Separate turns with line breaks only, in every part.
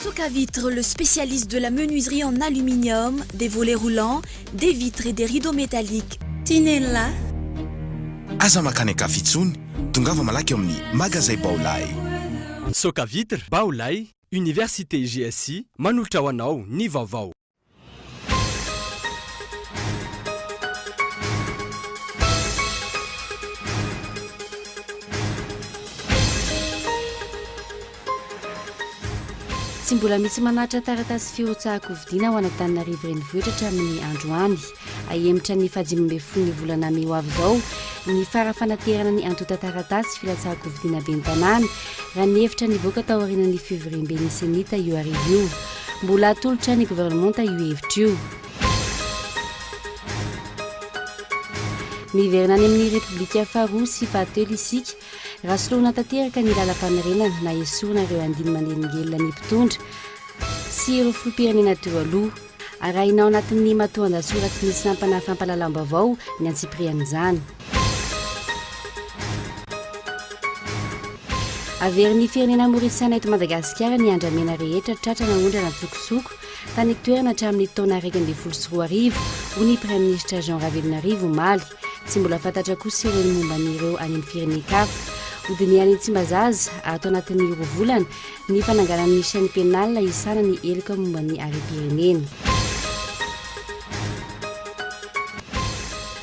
Socavitre, le spécialiste de la menuiserie en aluminium, des volets roulants, des vitres et des rideaux métalliques. Tinella.
Aza makany Kafitsony, tongava malaky amin'ny magasin Baolay.
Socavitre, Baolay, Université GSI, manolotra ho anao ny vaovao.
Tsy mbola misy manatra taratasy firotsahako vidiana ho an'Antananarivo renivohitra amin'ny andro any. Ahemitra ny 15 volana May ho avy izao ny farafanaterana ny antota taratasy filatsahako vidiana ben'ny tanàna raha ny hevitra nivoaka tao aorianan'ny février nisenita io arivo io. Mbola atolotra ny gouvernemanta io hevitra io. Miverina any amin'ny Repoblika faharoa sy fahatelo isika raha soloana tanteraka ny lalam-pamerenana na esorina ireo andiny manelingelina ny mpitondra sy ireo filoham-pirenena teo aloha. Arahinao anatin'ny matoan-dasoratra misy sampana fampalalam-baovao ny antsiprian'izany. Averin'ny firenena Maorisiana eto Madagasikara ny andramena rehetra tratrana ondrana tsokosoko tany toerana hatramin'ny taona 2024 ho ny Prime Ministre Jean Ravelonarivo omaly. Tsy mbola fantatra kosa ireo ny momba an'ireo any amin'ny firenekafa. Hodiniany Tsimbazaza ato anatin'ny roa volana ny fananganan'ny chaîne pénale isana ny elika momba ny arem-pirenena.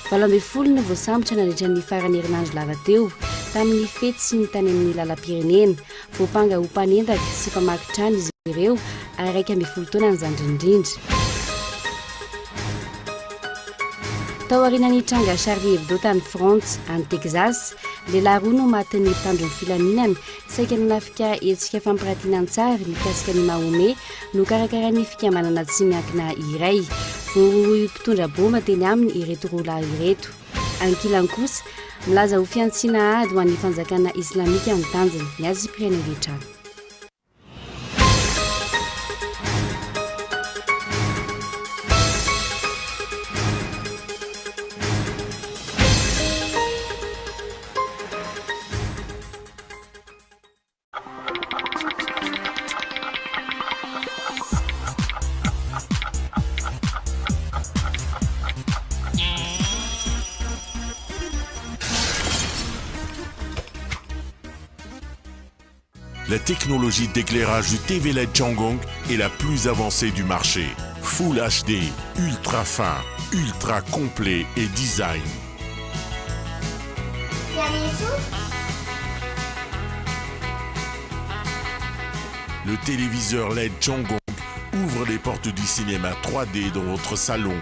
12 ny voasambotra nandritra ny farany herinandro lava teo tamin'ny fety sy ny tany amin'ny lalam-pirenena. Voapanga ho mpanendaka sy mpamakitrano izy ireo ary 12 taona ny zandrindrindra. Tao aorian'ny tranga Charlie Hebdo tany France any Texas, lehilahy roa no maty ny mpitandron'ny filaminana saika nanafika hetsika fampiratiana an-tsary mikasika ny Mahome no karakaran'ny fikambanana tsy miankina iray. Voa mpitondra bomba teny aminy ireto roalahy ireto. Ankilany kosa milaza ho fiantsiana ady ho an'ny fanjakana islamika amin'ny tanjany ny Azipriana rehetra.
La technologie d'éclairage du TV LED Changong est la plus avancée du marché. Full HD, ultra fin, ultra complet et design. Le téléviseur LED Changong ouvre les portes du cinéma 3D dans votre salon.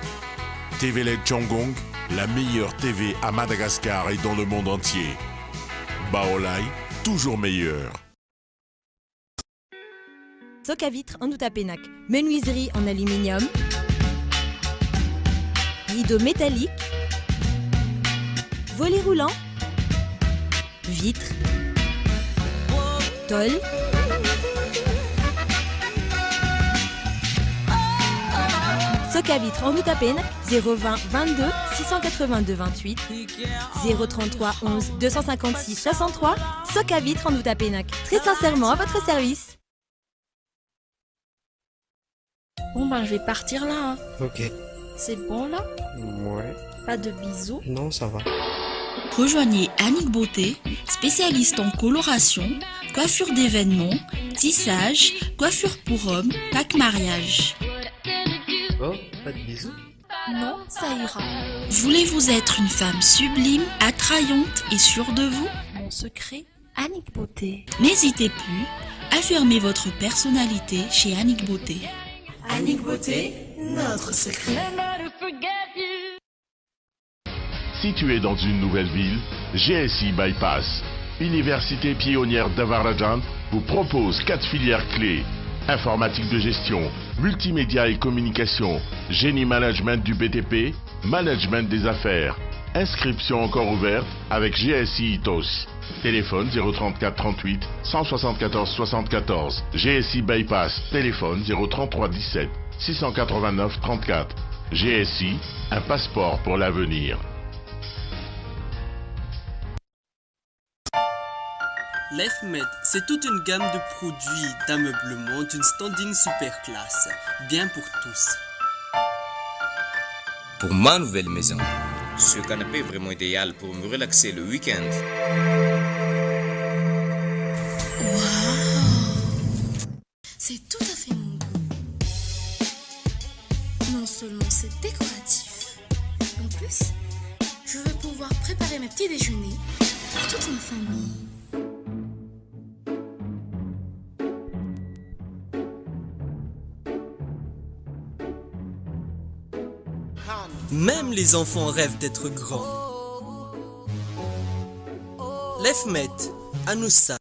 TV LED Changong, la meilleure TV à Madagascar et dans le monde entier. Baolay, toujours meilleur.
Socavitre en Outapenac, menuiserie en aluminium, rideaux métalliques, volets roulants, vitres, tôle, Socavitre en Outapenac, 020 22 682 28, 033 11 256 63, Socavitre en Outapenac. Très sincèrement à votre service.
Bon ben je vais partir là.
Ok.
C'est bon là?
Ouais.
Pas de bisous?
Non, ça va.
Rejoignez Annick Beauté, spécialiste en coloration, coiffure d'événements, tissage, coiffure pour hommes, pack mariage.
Oh, pas de bisous?
Non, ça ira.
Voulez-vous être une femme sublime, attrayante et sûre de vous?
Mon secret, Annick Beauté.
N'hésitez plus, affirmez votre personnalité chez Annick Beauté.
Annick Beauté, notre secret.
Situé dans une nouvelle ville, GSI Bypass, Université pionnière d'Avarajan, vous propose 4 filières clés. Informatique de gestion, multimédia et communication, génie management du BTP, management des affaires. Inscription encore ouverte avec GSI Itos. Téléphone 034 38 174 74. GSI Bypass. Téléphone 033 17 689 34. GSI, un passeport pour l'avenir.
L'EFMED, c'est toute une gamme de produits d'ameublement d'une standing super classe, bien pour tous.
Pour ma nouvelle maison, ce canapé est vraiment idéal pour me relaxer le week-end.
Waouh! C'est tout à fait mon goût. Non seulement c'est décoratif, en plus, je vais pouvoir préparer mes petits déjeuners pour toute ma famille.
Même les enfants rêvent d'être grands. L'EFMED, à nous ça.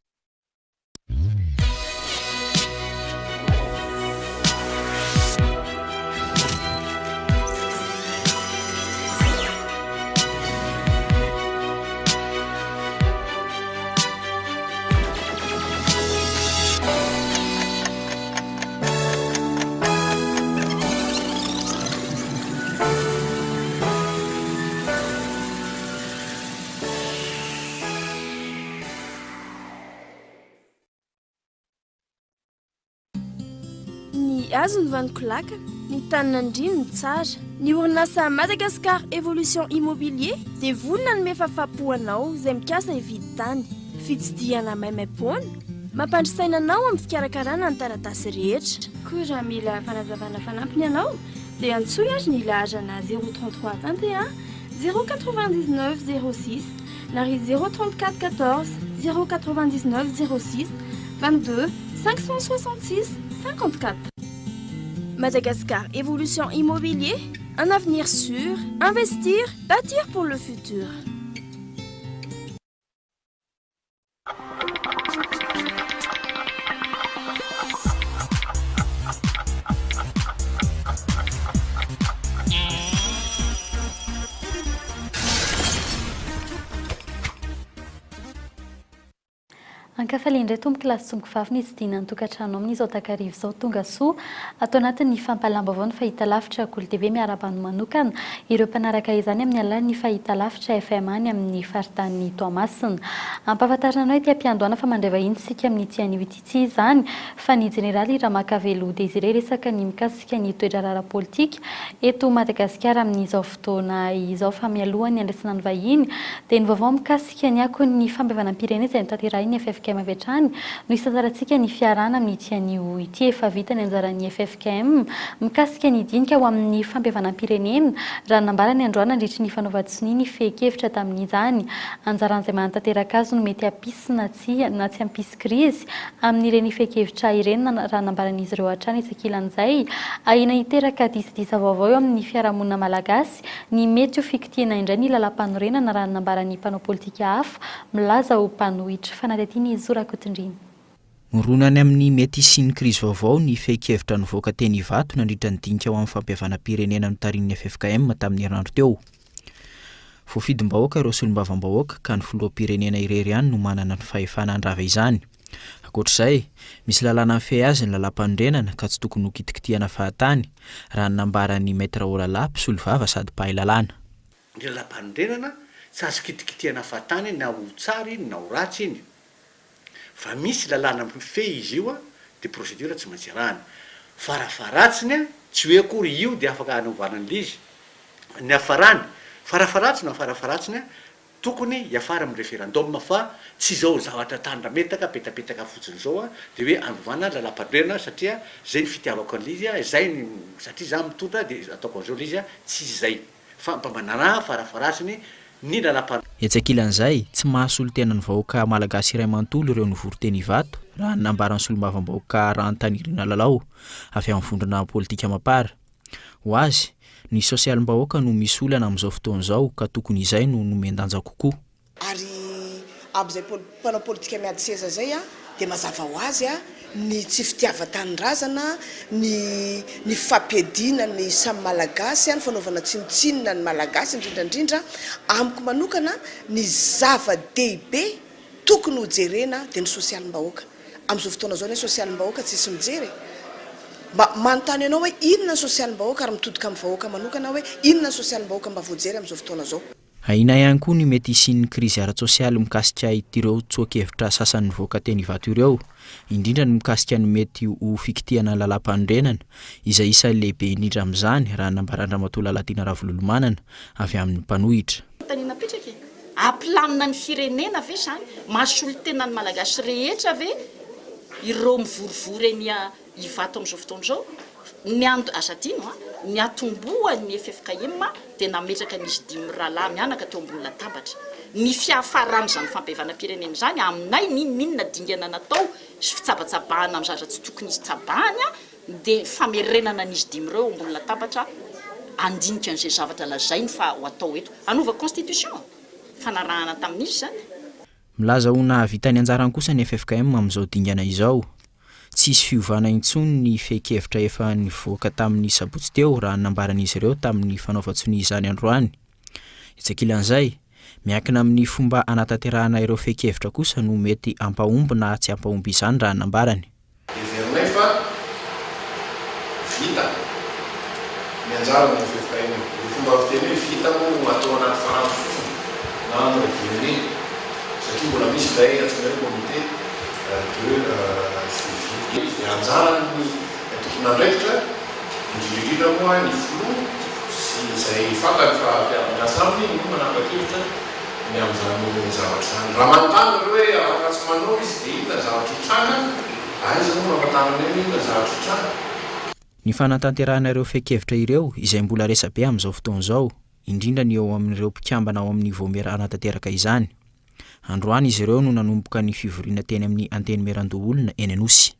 Azo ny vanikolaka ny taninandrino ny tsara ny orinasa Madagascar Evolution Immobilier dia vonona ny mefafapoanao izay mikasa hividy tany fitsidihana maimaimpoana mampandrisaina anao amin'ny fikarakarana ny taratasy rehetra
koa raha mila fanazavana fanampiny ianao dia antsoy azy ny laharana 033 21 099 06 na ry 034 14 099 06 22 566 54.
Madagascar Évolution Immobilier, un avenir sûr, investir, bâtir pour le futur.
Ankafalindray tomboky lasitsongo vavy izy dina tokantrano amin'izao takarivo izao tonga soa atao anatin'ny fampalamba avao ny fahita lavitra Kolo TV miarabano manokana ireo mpanaraka izany amin'ny alalan'ny fahita lavitra FM any amin'ny faritany Toamasina. Ampahafantarina anao ity ampiandoana fa mandray vahiny sika amin'ny tianio ity izany fa ny jeneraly Ramakavelo Désiré resaka ny mikasika ny toe-draharaha politika eto Madagasikara amin'izao fotoana izao fa mialohany andraisana ny vahiny dia ny vaovao mikasika ny akon'ny fambevanam-pirenena izay notanterahiny FFKM avetrany no isantsaratsika ny fiarana amin'ny tianio ity efa vita ny anjaran'ny FFKM mikasika ny dinika ho amin'ny fambevanam-pirenena raha nambarany androany nandritry ny fanaovan-tsiny ny fehi-kevitra tamin'izany anjaran'izay manatanteraka azy no mety hampisy na tsy hampisy krizy amin'ireny fehi-kevitra ireny raha nambaran'izy ireo hatrany isakilan'izay ahina hiteraka disadisa vaovao eo amin'ny fiarahamonina malagasy ny mety ho fikitiana indray ny lalam-panorenana raha nambaran'ny mpanao politika hafa milaza ho mpanohitra fanadetiny Zorakotindriny.
Moronany amin'ny mety sy ny krizy vaovao ny fehi-kevitra nivoaka teny Ivato nandritra ny dinika ho amin'ny fampihavanam-pirenena notarin'ny FFKM tamin'ny herinandro teo. Voafidim-bahoaka ireo solombavam-bahoaka ka ny filoham-pirenena irery ihany no manana ny fahefana handrava izany. Ankoatr'izay, misy lalàna mifehy azy ny lalam-panorenana ka tsy tokony ho kitikitihana fahatany raha nambaran'ny Maître Olala mpisolo vava sady mpahay lalàna.
Ny lalam-panorenana tsy azo kitikitihana fahatany na ho tsara iny na ho ratsy iny. Fa misy lalàna mifehy izy io dia procédure tsy maintsy arahana. Farafaratsiny tsy hoe akory io dia afaka hanaovana an'izy. Ny hafarany, farafaratsiny farafaratsiny tokony hiafara amin'ny référendum fa tsy izao zavatra tandrametaka petapetaka fotsiny izao dia hoe anovana lalam-panorenana satria zay ny fitiavako an'izy zay ny satria za mitondra dia ataoko an'izao izy tsy izay fa mpambanana farafaratsiny ny lalam-panorenana.
Etsakilan'izay tsy mahasolo tena ny vahoaka malagasy iray manontolo ireo nivory teny Ivato raha nambaran'ny solombavam-bahoaka rahan-tanirina lalao avy amin'ny vondrona politika mapara. Ho azy ny sosialim-bahoaka no misy olana amin'izao fotoana izao ka tokony izay no nomendanja kokoa.
Ary amin'izay mpanao politika miady seza zay dia mazava ho azy ny tsy fitiava-tanindrazana ny fampiadiana ny samy malagasy ny fanaovana tsinotsinona ny malagasy indrindrandrindra amiko manokana ny zava-dehibe tokony ho jerena dia ny sosialim-bahoaka. Amin'izao fotoana izao ny sosialim-bahoaka tsisy mijery manontany ianao hoe inona ny sosialim-bahoaka ary mitodika amin'ny vahoaka manokana hoe inona ny sosialim-bahoaka mba voajery amin'izao fotoana izao.
Aina ihany koa ny mety hisian'ny krizy ara-tsosialy mikasika itireo tsoakevitra sasan'ny voaka teny ivato ireo, indrindra ny mikasika ny mety ho fikitiana lalam-pandrenana izay isa lehibe indrindra amin'izany raha nambarandra matola latiana ravololomanana avy amin'ny mpanohitra.
Taninapetraka apilamina ny firenena ve zany mahasolo tenany malagasy rehetra ve ireo mivorivory eny ivato amin'izao fotoana izao ny asatino ny atomboany FFKM dia nametraka nisy 10 rahalahy mianaka teo ambony latabatra ny fiafarany zany fampihevanam-pirenena zany aminay ninona dingana natao sy fitsabatsabahana amin'ny zaza tsy tokony izy tsabahany dia famerenana nisy 10 ireo ambony latabatra andinika an'izay zavatra lazainy fa ho atao eto anova constitution fanarahana tamin'izy zany.
Milaza ho nahavitany anjarany kosa ny FFKM amin'izao dingana izao. Tsisy fiovana intsony ny feikevitra efa nivoaka tamin'ny sabotsy teo raha nambaran'izy ireo tamin'ny fanaovan-tsony izany androany. Itsakilan'izay, miankina amin'ny fomba anatanterahana ireo feikevitra kosa no mety ampahomby na tsy ampahomby izany raha nambarany.
Heverinay fa vita ny anjara ny FFKM. Ny fomba fiteny hoe vita moa atao anaty fanahy na andravireny satria mbola misy ilay antsoina hoe comité de anjara ny tokony andraikitra indrindrindrindra moa ny flo sy izay fantany fa miasa aminy no manapakevitra ny amin'izany zavatra zany. Raha manontany hoe afaka tsy manao izy dia inona zavatra hitranga aiza moa mampatanana hoe inona zavatra hitranga.
Ny fanatanterahana ireo feikevitra ireo izay mbola resabe amin'izao fotoana izao, indrindra ny eo amin'ireo mpikambana ao amin'ny voamerana tanteraka izany. Androany izy ireo no nanomboka ny fivoriana teny amin'ny anteny Merandoholona eny Anosy.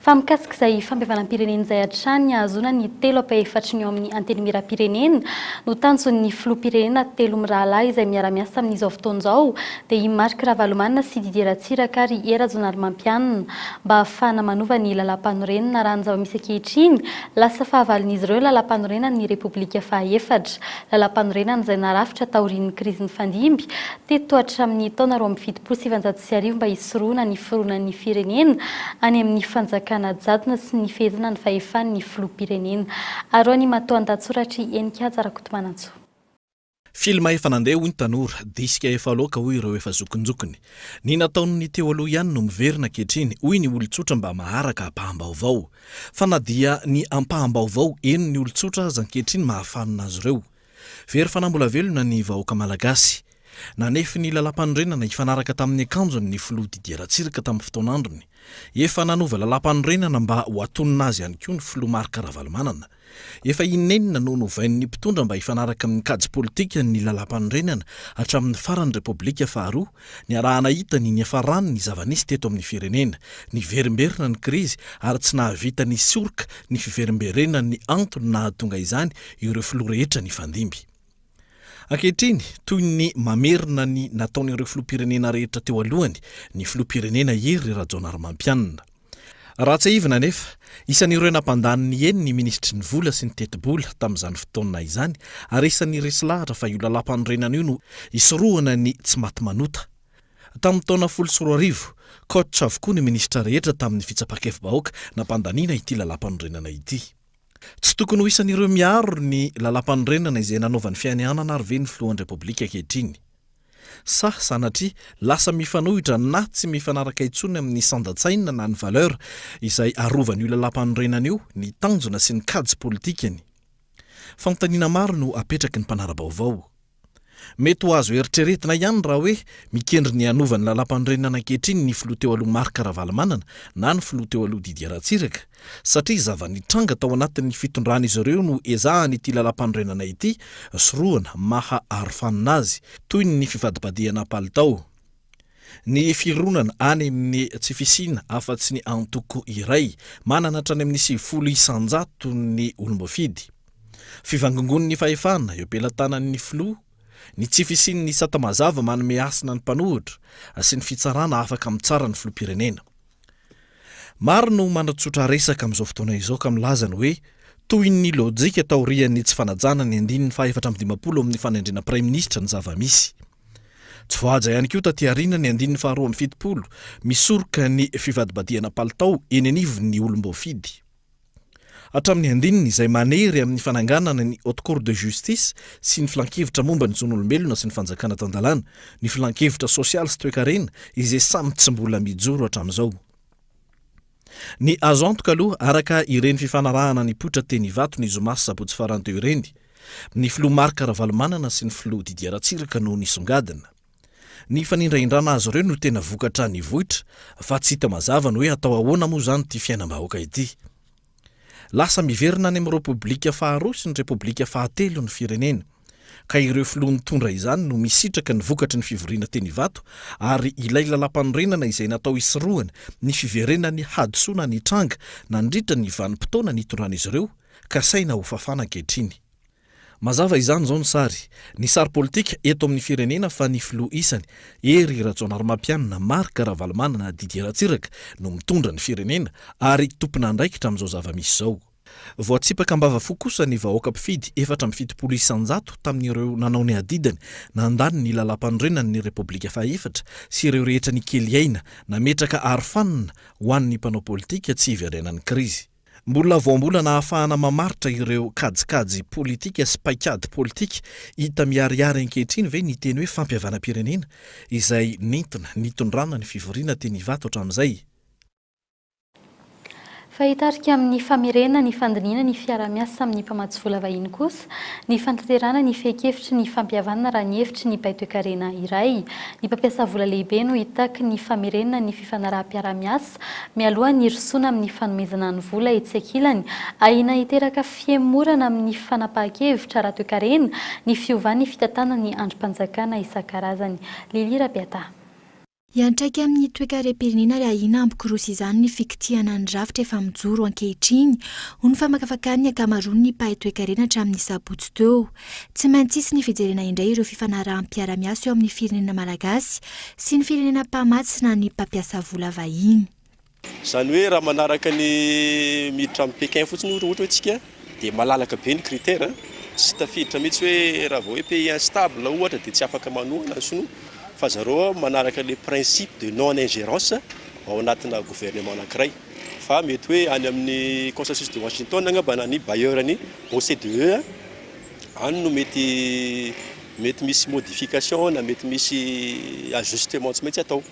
Fa mikasika izay fampihevanam-pirenena izay hatrany azona ny 3/4 ny eo amin'ny anteny miram-pirenena no tanjon'ny filoham-pirenena 3 mirahalahy izay miara-miasa amin'izao fotoana izao dia i Marc Ravalomanana sy Didier Ratsiraka ary Era Jonary-Mampianina mba ahafahana manova ny lalam-panorenana raha ny zava-misy ankehitriny lasa fahavalon'izy ireo lalam-panorenana ny Repoblika faha-4 lalam-panorenana izay narafitra taorian'ny krizin'ny fandimby teto hatramin'ny taona 2007 mba hisoroana ny fironan'ny firenena any amin'ny fanjakana jadona sy ny fehezana ny fahefan'ny filoham-pirenena. Aroany matoan-datsoratra Enikaja Rakotomanantso.
Filma efa nandeha hoy ny tanora, disika efa loaka hoy ireo efa zokonjokony. Ny nataony teo aloha ihany no miverina ankehitriny hoy ny olon-tsotra mba maharaka ampaham-baovao. Fa na dia ny ampaham-baovao eno ny olon-tsotra aza ankehitriny mahafanina azy ireo. Very fanambola velona ny vahoaka malagasy. Nanefa ny lalam-panorenana ifanaraka tamin'ny akanjony ny filoha Didier Ratsiraka tamin'ny fotoanandrony. Efa nanova lalam-panorenana mba ho atonina azy ihany koa ny filoha Marc Ravalomanana. Efa inenina no novain'ny mpitondra mba ifanaraka amin'ny kajy politika ny lalam-panorenana hatramin'ny farany Repoblika faharoa ny arahana hitany ny hafarany ny zava-nisy teto amin'ny firenena, ny verimberina ny krizy ary tsy nahavita ny soroka ny fiverimberena ny antony nahatonga izany ireo filoha rehetra ny fandimby. Ankehitriny, toy ny mamerina ny nataon'ireo filoham-pirenena rehetra teo alohany, ny filoham-pirenena Hery Rajonary-Mampianina. Raha tsy aivina nefa, isan'ireo nampandaniny eny ny ministry ny vola sy ny teti-bola tamin'izany fotoana izany, ary isan'ny resy lahatra fa io lalam-panorenana io no isorohana ny tsy maty manota. Tamin'ny taona 2014, kotra avokoa ny ministra rehetra tamin'ny fitsapakefim-bahoaka nampandaniana ity lalam-panorenana ity. Tsy tokony ho isan'ireo miaro ny lalam-panorenana izay nanaovan'ny fianianana ary ve ny filohan'ny Repoblika ankehitriny. Sanatria lasa mifanohitra na tsy mifanaraka intsony amin'ny sandatsaina na ny valeur izay arovan'io lalam-panorenana io ny tanjona sy ny kajy politikany. Fanontaniana maro no apetraky ny mpanara-baovao. Mety ho azo eritreretina ihany raha hoe mikendry ny hanovany lalam-panorenana ankehitriny ny filoha teo aloha Marc Ravalomanana na ny filoha teo aloha Didier Ratsiraka, satria zava-nitranga tao anatin'ny fitondran'izy ireo no ezahany ity lalam-panorenana ity soroana maha arofanina azy toy ny fivadibadiana palitao. Ny fironana any amin'ny tsy fisiana afa-tsy ny antoko iray manana hatrany amin'ny 700 ny olom-bofidy. Fivangongon'ny fahefana eo ampelantanan'ny filoha, ny tsy fisian'ny satamazava manome asina ny mpanohitra sy ny fitsarana afaka mitsara ny filoham-pirenena. Maro no manatsotra resaka amin'izao fotoana izao ka milazany hoe toy ny lojika taorian'ny tsy fanajana ny 450 amin'ny fanendrena praiminisitra ny zava-misy. Tsy voaja ihany koa taty aoriana ny 470 misoroka ny fivadibadiana palitao eny anivon'ny olom-bofidy. hatramin'ny andininy izay manery amin'ny fananganana ny haute cour de justice sy ny filankevitra momba ny zon'olombelona sy ny fanjakana tandalana, ny filankevitra sosialy sy toe-karena izay samy tsy mbola mijoro hatramin'izao. Ny azo antoka aloha araka ireny fifanarahana ny poitra teny Ivato ny zoma sy sabotsy farany teo ireny, ny filoha Marc Ravalomanana sy ny filoha Didier Ratsiraka no nisongadina. Ny fanindraindrana azy ireo no tena vokatra ny vohitra, fa tsy hita mazava ny hoe atao ahoana moa zany ty fiainam-bahoaka ity. Lasa miverina any amin'ny Repoblika faharoa sy ny Repoblika fahatelo ny firenena, ka ireo filoha nitondra izany no misitraka ny vokatry ny fivoriana teny Ivato ary ilay lalam-panorenana izay natao isorohana ny fiverenany hadisoana ny tranga nandritra ny vanim-potoana nitondran'izy ireo ka saina ho fafana ankehitriny. Mazava izany zao ny sary politika eto amin'ny firenena fa ny filoha isany Hery Rajaonarimampianina Marc Ravalomanana Didier Ratsiraka no mitondra ny firenena ary tompona andraikitra amin'izao zava-misy zao. Voatsipaka ambava fo kosa ny vahoaka mpifidy 470 tamin'ireo nanao ny adidany nandany ny lalam-panorenana ny Repoblika fahaefatra sy ireo rehetra ny kely aina nametraka arofanina ho an'ny mpanao politika tsy hiverenan'ny krizy. Mbola voambola nahafahana mamaritra ireo kajikajy politika sy paikady politika hita miariary ankehitriny ve ny teny hoe fampiavanam-pirenena izay nentina nitondrana ny fivoriana teny Ivato hatramin'izay.
Fahitarika amin'ny famirena ny fandiniana ny fiara-miasa amin'ny mpamatsy vola vahiny kosa, ny fantanterana ny fehi-kevitry ny fampihavana raha ny hevitry ny paitoe-karena iray. Ny mpampiasa vola lehibe no hitaky ny famirena ny fifanaraha-piara-miasa mialoha ny irosoana amin'ny fanomezana ny vola etsy ankilany, ahina hiteraka fiemorana amin'ny fanapahan-kevitra ara-toe-karena, ny fiovany fitatana ny androm-panjakana isan-karazany. Lili Rabiata.
Iantraika amin'ny toe-karem-pirenena ary ahina ambokorosa izany ny fikitiana ny rafitra efa mijoro ankehitriny, ho ny famakafakany ankamaroany ny mpahay toe-karena hatramin'ny sabotsy teo. Tsy maintsy isy ny fijerena indray ireo fifanarahan-piara-miasa eo amin'ny firenena malagasy sy ny firenena mpamatsy na ny mpampiasa vola vahiny.
Izany hoe raha manaraka ny miditra amin'ny Pékin fotsiny ohatra hoe tsika dia malalaka be ny critère, tsy tafiditra mihitsy hoe raha vao hoe pays instable ohatra dia tsy afaka manohana sinoa. Fa zareo manaraka les principes de non-ingérence ao anatina gouvernement anankiray. Fa mety hoe any amin'ny consensus de Washington angamba na ny bailleur ny OCDE any no mety misy modification na mety misy ajustement tsy maintsy atao.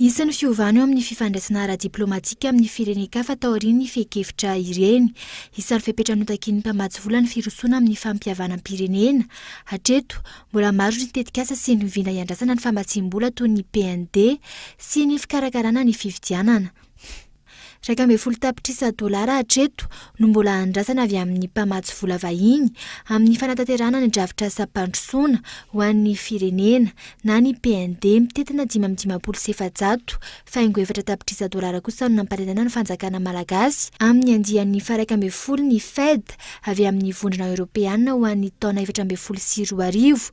Isan'ny fiovana eo amin'ny fifandraisana ara-diplomatika amin'ny firenena fa taorian'ny fehi-kevitra ireny. Isan'ny fepetranotaky ny mpamatsy vola ny firosoana amin'ny fampihavanam-pirenena. Hatreto, mbola maro ny tetikasa sy ny vina iandrasana ny fambatsim-bola toy ny PND sy ny fikarakarana ny fividianana. $140 hatreto no mbola andrasana avy amin'ny mpamatsy vola vahiny amin'ny fanatanterana ny drafitra sapandrosoana ho an'ny firenena na ny PND mitetina $570 faingo $700 kosa no namparenana ny fanjakana malagasy amin'ny andian'ny $140 ny Fed avy amin'ny vondrona Europeana ho an'ny taona 2022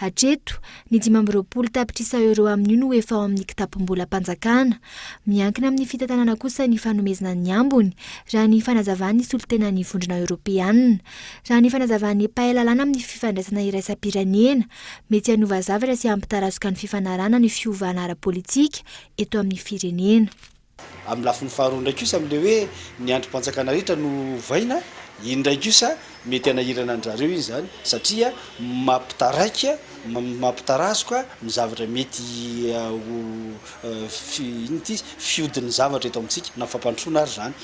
hatreto ny €500 amin'ny no efa ao amin'ny kitapom-bola panjakana. Miankina amin'ny fitatanana kosa ny fanomezana ny ambony raha ny fanazavany solotena ny vondrona Europeana. Raha ny fanazavany pahalalana amin'ny fifandraisana iraisam-pirenena mety hanova zavatra sy hampitarasoka ny fifanarana ny fiovana ara-politika eto amin'ny firenena.
Amin'ny lafiny faharoa ndraiky kosa amin'ilay hoe ny androm-panjakana rehetra no vaina, iny ndraiky kosa mety hanahirana andrareo izy zany satria mampitaraika mampitarasoka ny zavatra mety fiodin'ny zavatra eto amintsika na fampandrosoana ary zany.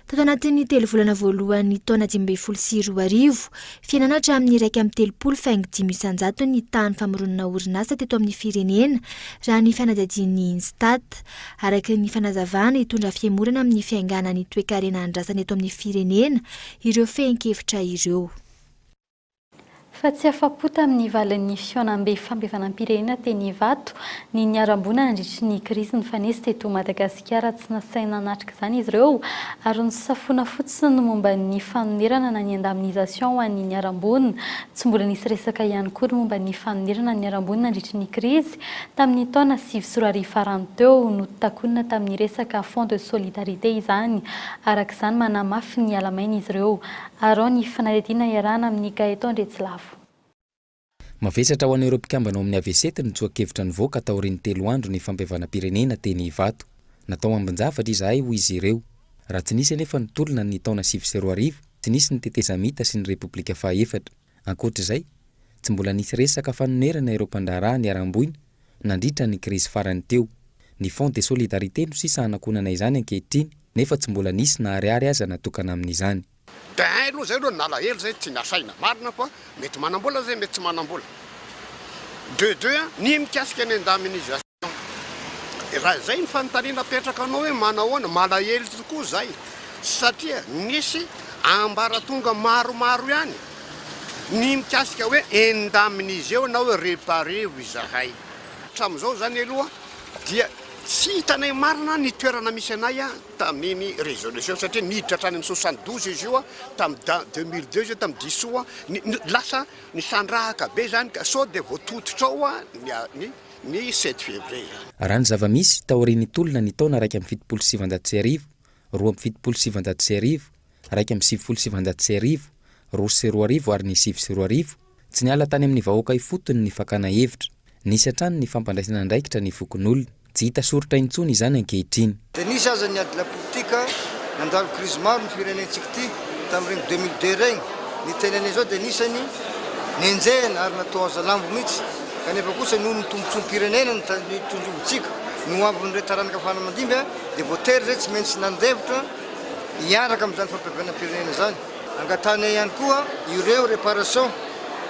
Tato anatin'ny 3 volana voalohan'ny taona 2022, fiainana hatramin'ny 1.30 ny tany famoronana orinasa teto amin'ny firenena raha ny fanadihadian'ny Instat. Araka ny fanazavana hitondra fiemorana amin'ny fianganan'ny toe-karena andrasana eto amin'ny firenena ireo fehi-kevitra ireo.
Fa tsy afa-po tamin'ny valin'ny fihaonam-be fampihavanam-pirenena teny Ivato ny niarambona nandritry ny krizy nifanesy teto Madagasikara tsy nasaina natrika izany izy ireo ary nisafoana fotsiny momba ny fanonerana na ny indemnisation ho an'ny niarambona. Tsy mbola nisy resaka ihany koa momba ny fanonerana ny niarambona nandritry ny krizy tamin'ny taona 2020 farany teo no takonina tamin'ny resaka fond de solidarité izany. Arak'izany manamafy ny alamaina izy ireo. Arao ny fanadihadiana iarahana amin'ny Gaëtan Ndretsilavo.
Mavesatra ho an'ireo mpikambana ao amin'ny AVC ny tsoakevitra nivoaka taorian'ny 3 andro ny fampihavanam-pirenena teny Ivato. Natao ambinjafatra izahay ho izy ireo. raha tsy nisy anefa nitolona ny taona 2020 tsy nisy ny tetezamita sy ny repoblika fahaefatra. Ankoatr'izay tsy mbola nisy resaka fanonerana ireo mpandraharaha ny aram-boiny nandritra ny krizy farany teo. Ny Fond de Solidarité no sisa anakonana izany ankehitriny nefa tsy mbola nisy na ariary aza natokana amin'izany.
Da aloha zay aloha nalahelo zay tsy nasaina marina fa mety manambola zay mety tsy manambola. Deux ny mikasika ny indemnisation. Raha zay ny fanontaniana petraka anao hoe manahoana malahelo tokoa zay satria nisy ambaratonga maromaro ihany ny mikasika hoe indemniseo na hoe réparé izahay. Hatramin'izao zany aloha dia tsy hitanay marina ny toerana misy anay tamin'iny résolution satria niditra hatrany amin'ny 72 izy io tamin'ny 2002 izy tamin'ny disoa lasa ny sandrahaka be zany ka sao de voatototra ao ny 7 février.
Raha ny zava-misy taorian'ny tolona ny taona 1.790, 2.790, 1.790, 2.0 ary ny 7.0 tsy niala tany amin'ny vahoaka ifotony ny fakana hevitra. Nisy hatrany ny fampandraisana andraikitra ny fokon'olona. Tsy hita soritra intsony izany ankehitriny.
Dia nisy aza ny ady la politika nandalo crise maro ny firenentsika ity tamin'ireny 2002 regny. Ny tenany izao dia nisany nenjehana ary natao aza lambo mihitsy. Kanefa kosa noho ny tombontsom-pirenena ny tondrovontsika no avon'ireo taranaka fanamandimby dia voatery zay tsy maintsy nandevitra hiaraka amin'izany fampiavanam-pirenena zany. Angatana ihany koa ireo réparation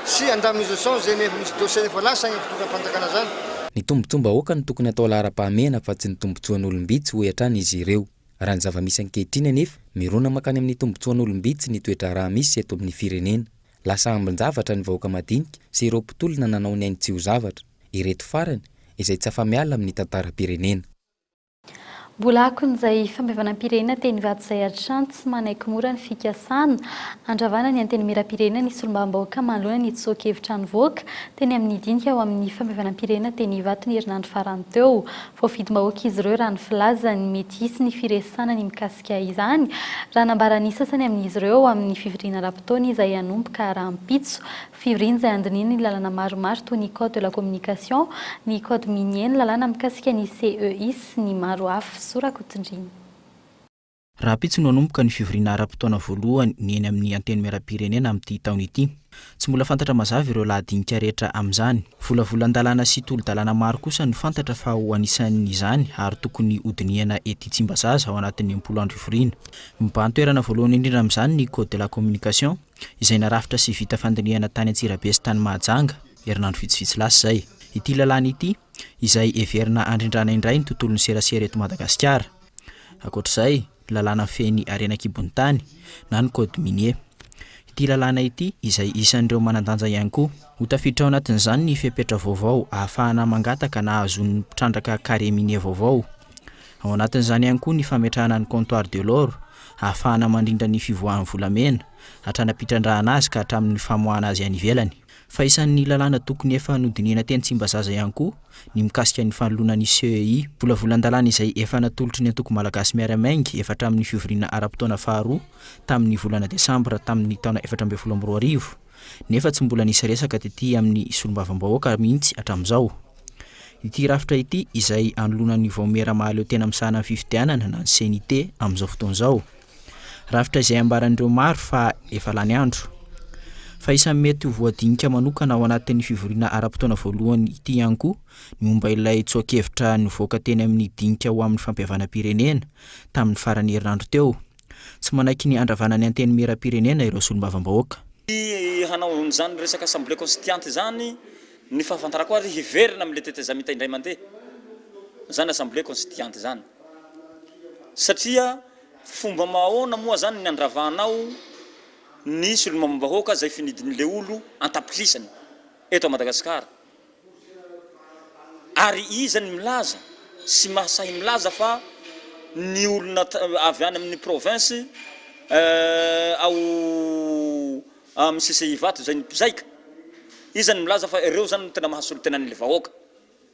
sy indemnisation zay nefa misy dossier efa lasa ny fitondram-panjakana zany.
Ny tombotsoam-bahoaka no tokony atao lahara-pahamehana fa tsy ny tombotsoan'olom-bitsy ho hatrany izy ireo. Raha ny zava-misy ankehitriny anefa mirona makany amin'ny tombotsoan'olom-bitsy ny toetra raha misy eto amin'ny firenena. Lasa ambin-javatra ny vahoaka madinika sy ireo mpitolona nanao ny ainy tsy ho zavatra. Ireto farany izay tsy afa-miala amin'ny tantaram-pirenena.
Mbola akon'izay fampiavanam-pirenena teny vato izay hatrany tsy manaiky mora ny fikasana andravana ny anteny miram-pirenena ny solombam-bahoaka manoloana ny tsoakevitra nivoaka teny amin'ny dinika ao amin'ny fampiavanam-pirenena teny vato ny herinandro farany teo. Voafidim-bahoaka izy ireo raha ny filazany mety hisy ny firesana ny mikasika izany raha nambarany sasany amin'izy ireo amin'ny fivoriana rapotony izay hanomboka rahampitso fivoriana izay andininy ny lalàna maromaro toy ny code de la communication, ny code minier, ny lalàna mikasika ny CEIS, ny maro hafa.
Raha pitsy no anomboka ny fivoriana ara-potoana voalohany ny eny amin'ny anteny miram-pirenena amin'ity taona ity. Tsy mbola fantatra mazava ireo lahadinika rehetra amin'izany. Volavolan-dalàna sy tolo-dalàna maro kosa ny fantatra fa ho anisan'izany ary tokony hodiniana ety Tsimbazaza ao anatin'ny 10 andro fivoriana. Mibahan-toerana voalohany indrindra amin'izany ny code de la communication izay narafitra sy vita fandiniana tany Antsirabe sy tany Mahajanga herinandro vitsivitsy lasa zay. Ity lalàna ity izay everina andrindrana indray ny tontolon'ny serasera eto Madagasikara. Ankoatr'izay, lalàna feny arena kibon-tany na ny code minier. Ity lalàna ity izay isan'ireo manandanja ihany koa. Ho tafiditra ao anatin'izany ny fepetra vaovao ahafahana mangataka na azon'ny mpitrandraka carré minier vaovao. Ao anatin'izany ihany koa ny fametrahana ny comptoir de l'or ahafahana mandrindra ny fivoahan'ny volamena hatrana pitrandrahana azy ka hatramin'ny famoahana azy any ivelany. Fa isan'ny lalàna tokony efa nodiniana teny Tsimbazaza ihany koa ny mikasika ny fanoloana ny CEI. Volavolan-dalàna izay efa natolotry ny antoko malagasy miaramaingy efa hatramin'ny fivoriana ara-potoana faharoa tamin'ny volana Desambra tamin'ny taona 2012. Nefa tsy mbola nisy resaka tetỳ amin'ny solombavam-bahoaka mihitsy hatramin'izao. Ity rafitra ity izay anoloana ny vaomera mahaleo tena misahana ny fifidianana na ny CNT amin'izao fotoan'izao. Rafitra izay ambaran'ireo maro fa efa lany andro. Fa isan'ny mety ho voadinika manokana ao anatin'ny fivoriana ara-potoana voalohany ity ihany koa ny momba ilay tsoakevitra nivoaka teny amin'ny dinika ho amin'ny fampiavanam-pirenena tamin'ny farany herinandro teo. Tsy manaiky ny andravana ny anteny miram-pirenena ireo solombavam-bahoaka.
Hanao an'izany resaka assemblée constituante zany ny fahafantarako azy hiverina amin'ilay tetezamita indray mandeha. Zany assemblée constituante zany. Satria fomba mahoana moa zany ny andravanao ny solombavam-bahoaka zay finidin'le olo antapikisany eto a Madagasikara. Ary izany milaza sy mahasahy milaza fa ny olona avy any amin'ny province ao amin'ny CCI vato zay ny mpizaika. Izany milaza fa ireo zany tena mahasolo tena ny vahoaka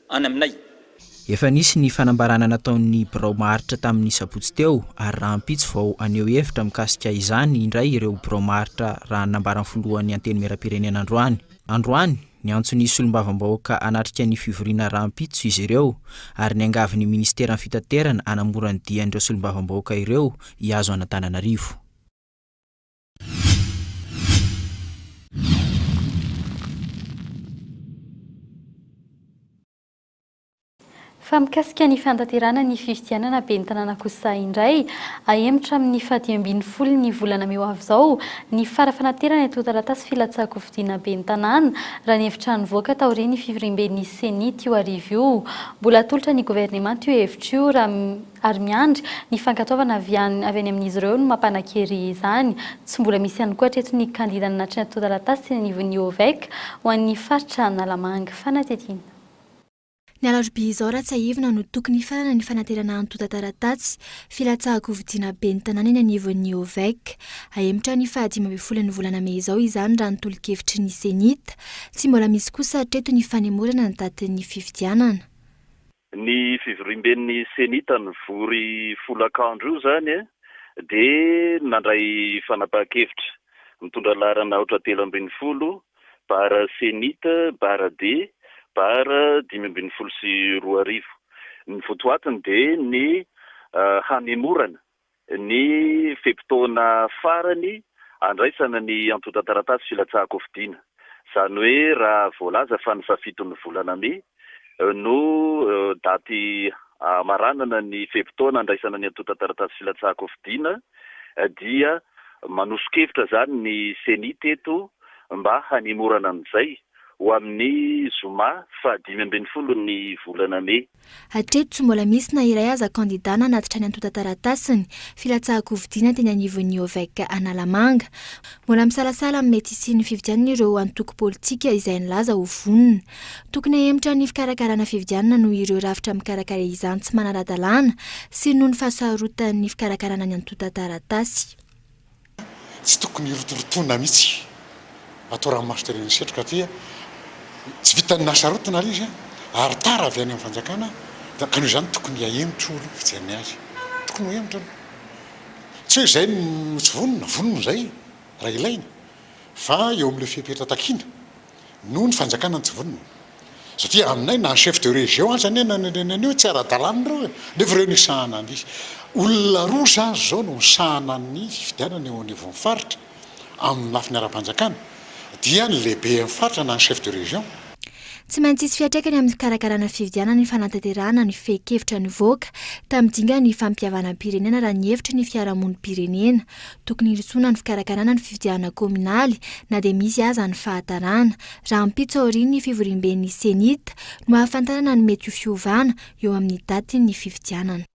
any aminay.
Efa nisy ny fanambarana nataon'ny birao maharitra tamin'ny sabotsy teo ary rahampitso vao aneo hevitra mikasika izany indray ireo birao maharitra raha nambarany foloan'ny anteny miram-pirenena androany. Androany Ny antsony solombavam-bahoaka anatrika ny fivoriana rahampitso izy ireo ary ny angavin'ny ministera ny fitaterana anamora ny dian'ireo solombavam-bahoaka ireo hiazo Antananarivo.
Fa mikasika ny fantanterana ny fifidianana ben'ny tanàna kosa indray ahemotra amin'ny 17 ny volana meo avy izao ny farafanaterana eto taratasy filatsako fidiana ben'ny tanàna raha ny hevitra nivoaka taorian'ny fivorimben'ny senity io arivo io. Mbola atolotra ny gouvernement io hevitra io ary miandry ny fankatoavana avy any amin'izy ireo no mampanakery izany. Tsy mbola misy ihany koa hatreto ny kandida anatrany eto taratasy ny anivon'ny OVEC ho an'ny faritra Analamanga. Fanatetiana.
Ny alarobia izao Ratsahivona no tokony farana ny fanaterana antota taratasy filatsahako vidiana ben'ny tanàna eny anivon'ny OVEC. Ahemotra ny 15 ny volana Mey izao izany raha nitolo-kevitry ny senita. Tsy mbola misy kosa hatreto ny fanemorana ny datin'ny fifidianana.
Ny fivorimben'ny senita ny vory folakandro io zany dia nandray fanapahan-kevitra mitondra laharana 320 bara senita bara D bara 512. Ny votoatiny dia ny hanemorana ny feptaona farany andraisana ny antota taratasy filatsahako fidiana. Izany hoe raha voalaza fa ny 17 volana Mey no daty maranana ny feptaona andraisana ny antota taratasy filatsahako fidiana dia manosokevitra zany ny senita eto mba hanemorana an'izay ho amin'ny zoma 15 ny volana Mey.
Hatreto tsy mbola misy na iray aza kandida nanatitra ny antota taratasiny filatsahako vidiana teny anivon'ny OVEC Analamanga. Mbola misalasala amin'ny mety sy ny fifidianana ireo antoko politika izay nilaza ho vonona. Tokony ahemotra ny fikarakarana fifidianana no ireo rafitra mikarakara izany tsy manara-dalàna sy noho ny fahasarotan'ny fikarakarana ny antota taratasy.
Tsy tokony rotorotona mihitsy atao ranomasitra ireny setroka tia tsy vitan'ny nasarotana izy ary tara avy any amin'ny fanjakana ka noho izany tokony ahemotra olo fijery azy tokony ho hemotra tsy hoe izay tsy vonona izay raha ilaina fa eo amin'ilay fipetra takiana noho ny fanjakana ny tsy vonona satria aminay na chef de région azany nanenanio tsy ara-dalàna ireo nefa ireo nisahana an'izy olona roa zany zao no nisahana ny fifidianana eo anivon'ny faritra amin'ny lafiny ara-panjakana dia ny lehibe amin'ny faritra na ny chef de région.
Tsy maintsy isy fiatraikany amin'ny fikarakarana fifidianana ny fanatanterahana ny fehi-kevitra nivoaka tamidinga ny fampihavanam-pirenena raha ny hevitra ny fiarahamonim-pirenena. Tokony hirisona ny fikarakarana ny fifidianana kominaly na dia misy aza ny fahatarana. Raha mpitso aorian'ny fivorimben'ny senita no ahafantarana ny mety ho fiovana eo amin'ny daty ny fifidianana.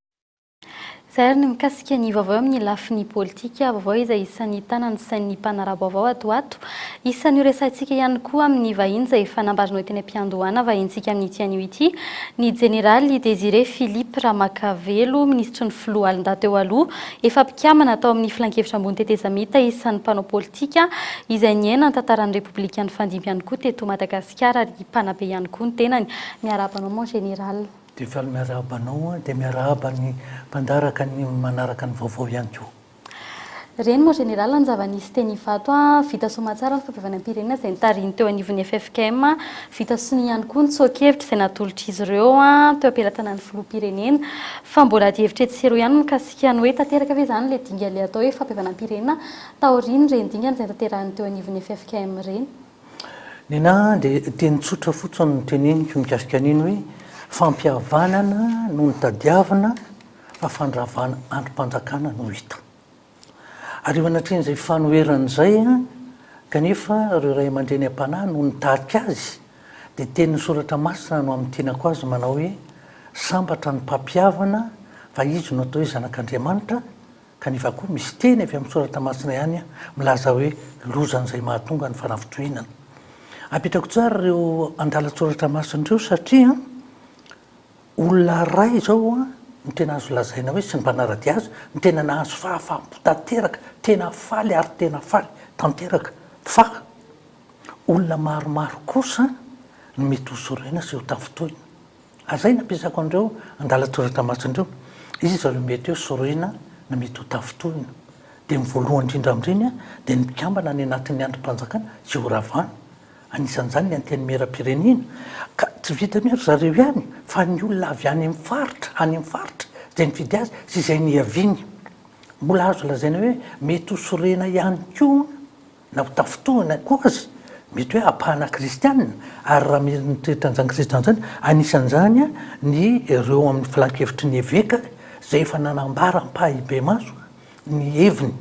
Zay ny mikasika ny vaovao amin'ny lafiny politika, vaovao izay isan'ny tanany sain'ny mpanara-baovao ato. Isan'ny resantsika ihany koa amin'ny vahiny izay fanambaranao teny am-piandohana vahintsika amin'ny tianio ity ny jeneraly Désiré Philippe Ramakavelo, ministra ny filoha alin-daty eo aloha, efa mpikamana atao amin'ny filan-kevitra ambony tetezamita isan'ny mpanao politika izay niaina ny tantaran'ny Repoblikan'ny Fandimby ihany koa teto Madagasikara ary mpanabe ihany koa ny tenany. Miarabanao mon général.
Dia faly miarabanao dia miaraba ny mpandaraka ny manaraka ny vaovao ihany koa.
Reny moa général anjavanisy teny ivato vita soa matsara ny fampihavanam-pirenena izay nitariny teo anivon'ny FFKM vita soa ihany koa ny tsoakevitra izay natolotra izy ireo teo am-pelatanan'ny filoham-pirenena fa mbola ady hevitra etsy ireo ihany mikasika ny hoe tanteraka ve izany ilay dinga ilay atao hoe fampihavanam-pirenena taoriny reny dingana izay tanterahany teo anivon'ny FFKM reny.
Nena dia teny tsotra fotsiny ny teneniko mikasika an'iny hoe fampihavanana no ny tadiavana fa fandravana androm-panjakana no hita. Ary eo anatin'izay fanoheran'izay kanefa ireo ray aman-dreny am-panahy no nitaky azy dia teny soratra masina no amin'ny tenako azy manao hoe sambatra ny mpampihavana fa izy no atao hoe zanak'Andriamanitra kanefa koa misy teny avy amin'ny soratra masina ihany milaza hoe lozan'izay mahatonga ny fanafitohinana. Apetrako tsara ireo andalatsoratra masina ireo satria olona ray zao ny tena azo lazaina hoe sy ny mpanarady azy ny tena nahazo fahafaham-potanteraka tena faly ary tena faly tanteraka fa olona maromaro kosa no mety ho soroina sy ho tafitohina. Azay nampiasako an'ireo andalatsoratra masindreo izy zareo mety hoe soroina na mety ho tafitohina dia ny voalohany indrindra amin'ireny dia ny mpikambana ny anatin'ny androm-panjakana sy ho ravana anisan'izany ny anteny meram-pirenena ka tsy vita mihary zareo ihany fa ny olona avy any amin'ny faritra any amin'ny faritra zay nifidy azy sy izay niaviny mbola azo lazaina hoe mety ho sorena ihany koa na ho tafotohana koa azy mety hoe apahana kristianina ary raha mitreritran'izany kristiana zany anisan'izany a ny ireo amin'ny filan-kevitry ny eveka zay efa nanambara ampahibe maso ny heviny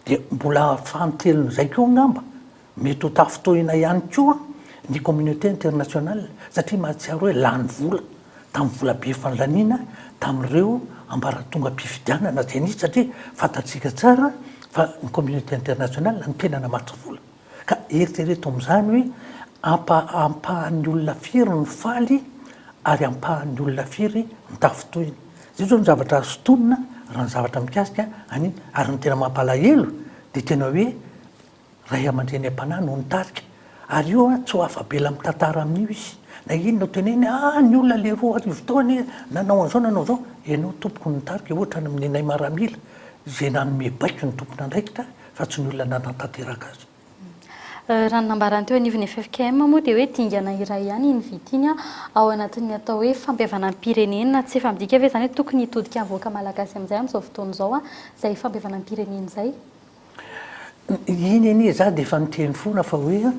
dia mbola fanotelona zay koa ngamba mety ho tafotohina ihany koa ny communauté internationale satria mahatsiaro hoe lany vola tamin'ny vola be fanlaniana tamin'ireo ambaratonga mpifidianana zay nisy satria fantatsika tsara fa ny communauté internationale ny tena namatsy vola ka eritrereto amin'izany hoe ampahan'ny olona firy ny faly ary ampahan'ny olona firy ny tafotohina zay zao ny zavatra azo tonona raha ny zavatra mikasika aniny ary ny tena mampalahelo dia tena hoe ray aman-dreny am-panahy no nitarika ary io a tsy ho afabela amin'ny tantara amin'io izy na inona teneny ny olona le roa arivo taona nanao an'izao nanao zao ianao tompoko nitarika ohatra ny amin'ny nay maramila zay nanome baiko ny tompona ndraikitra fa tsy ny olona nanantanteraka azy
raha nambarany teo anivony FFKM moa dia hoe dingana iray ihany nyvidiny ao anatin'ny atao hoe fampihavanam-pirenena tsy efa midika ve zany hoe tokony hitodika avoaka malagasy amin'izay amin'izao fotoana izao zay fampihavanam-pirenena zay
iny anie za dia efa niteny foana fa hoe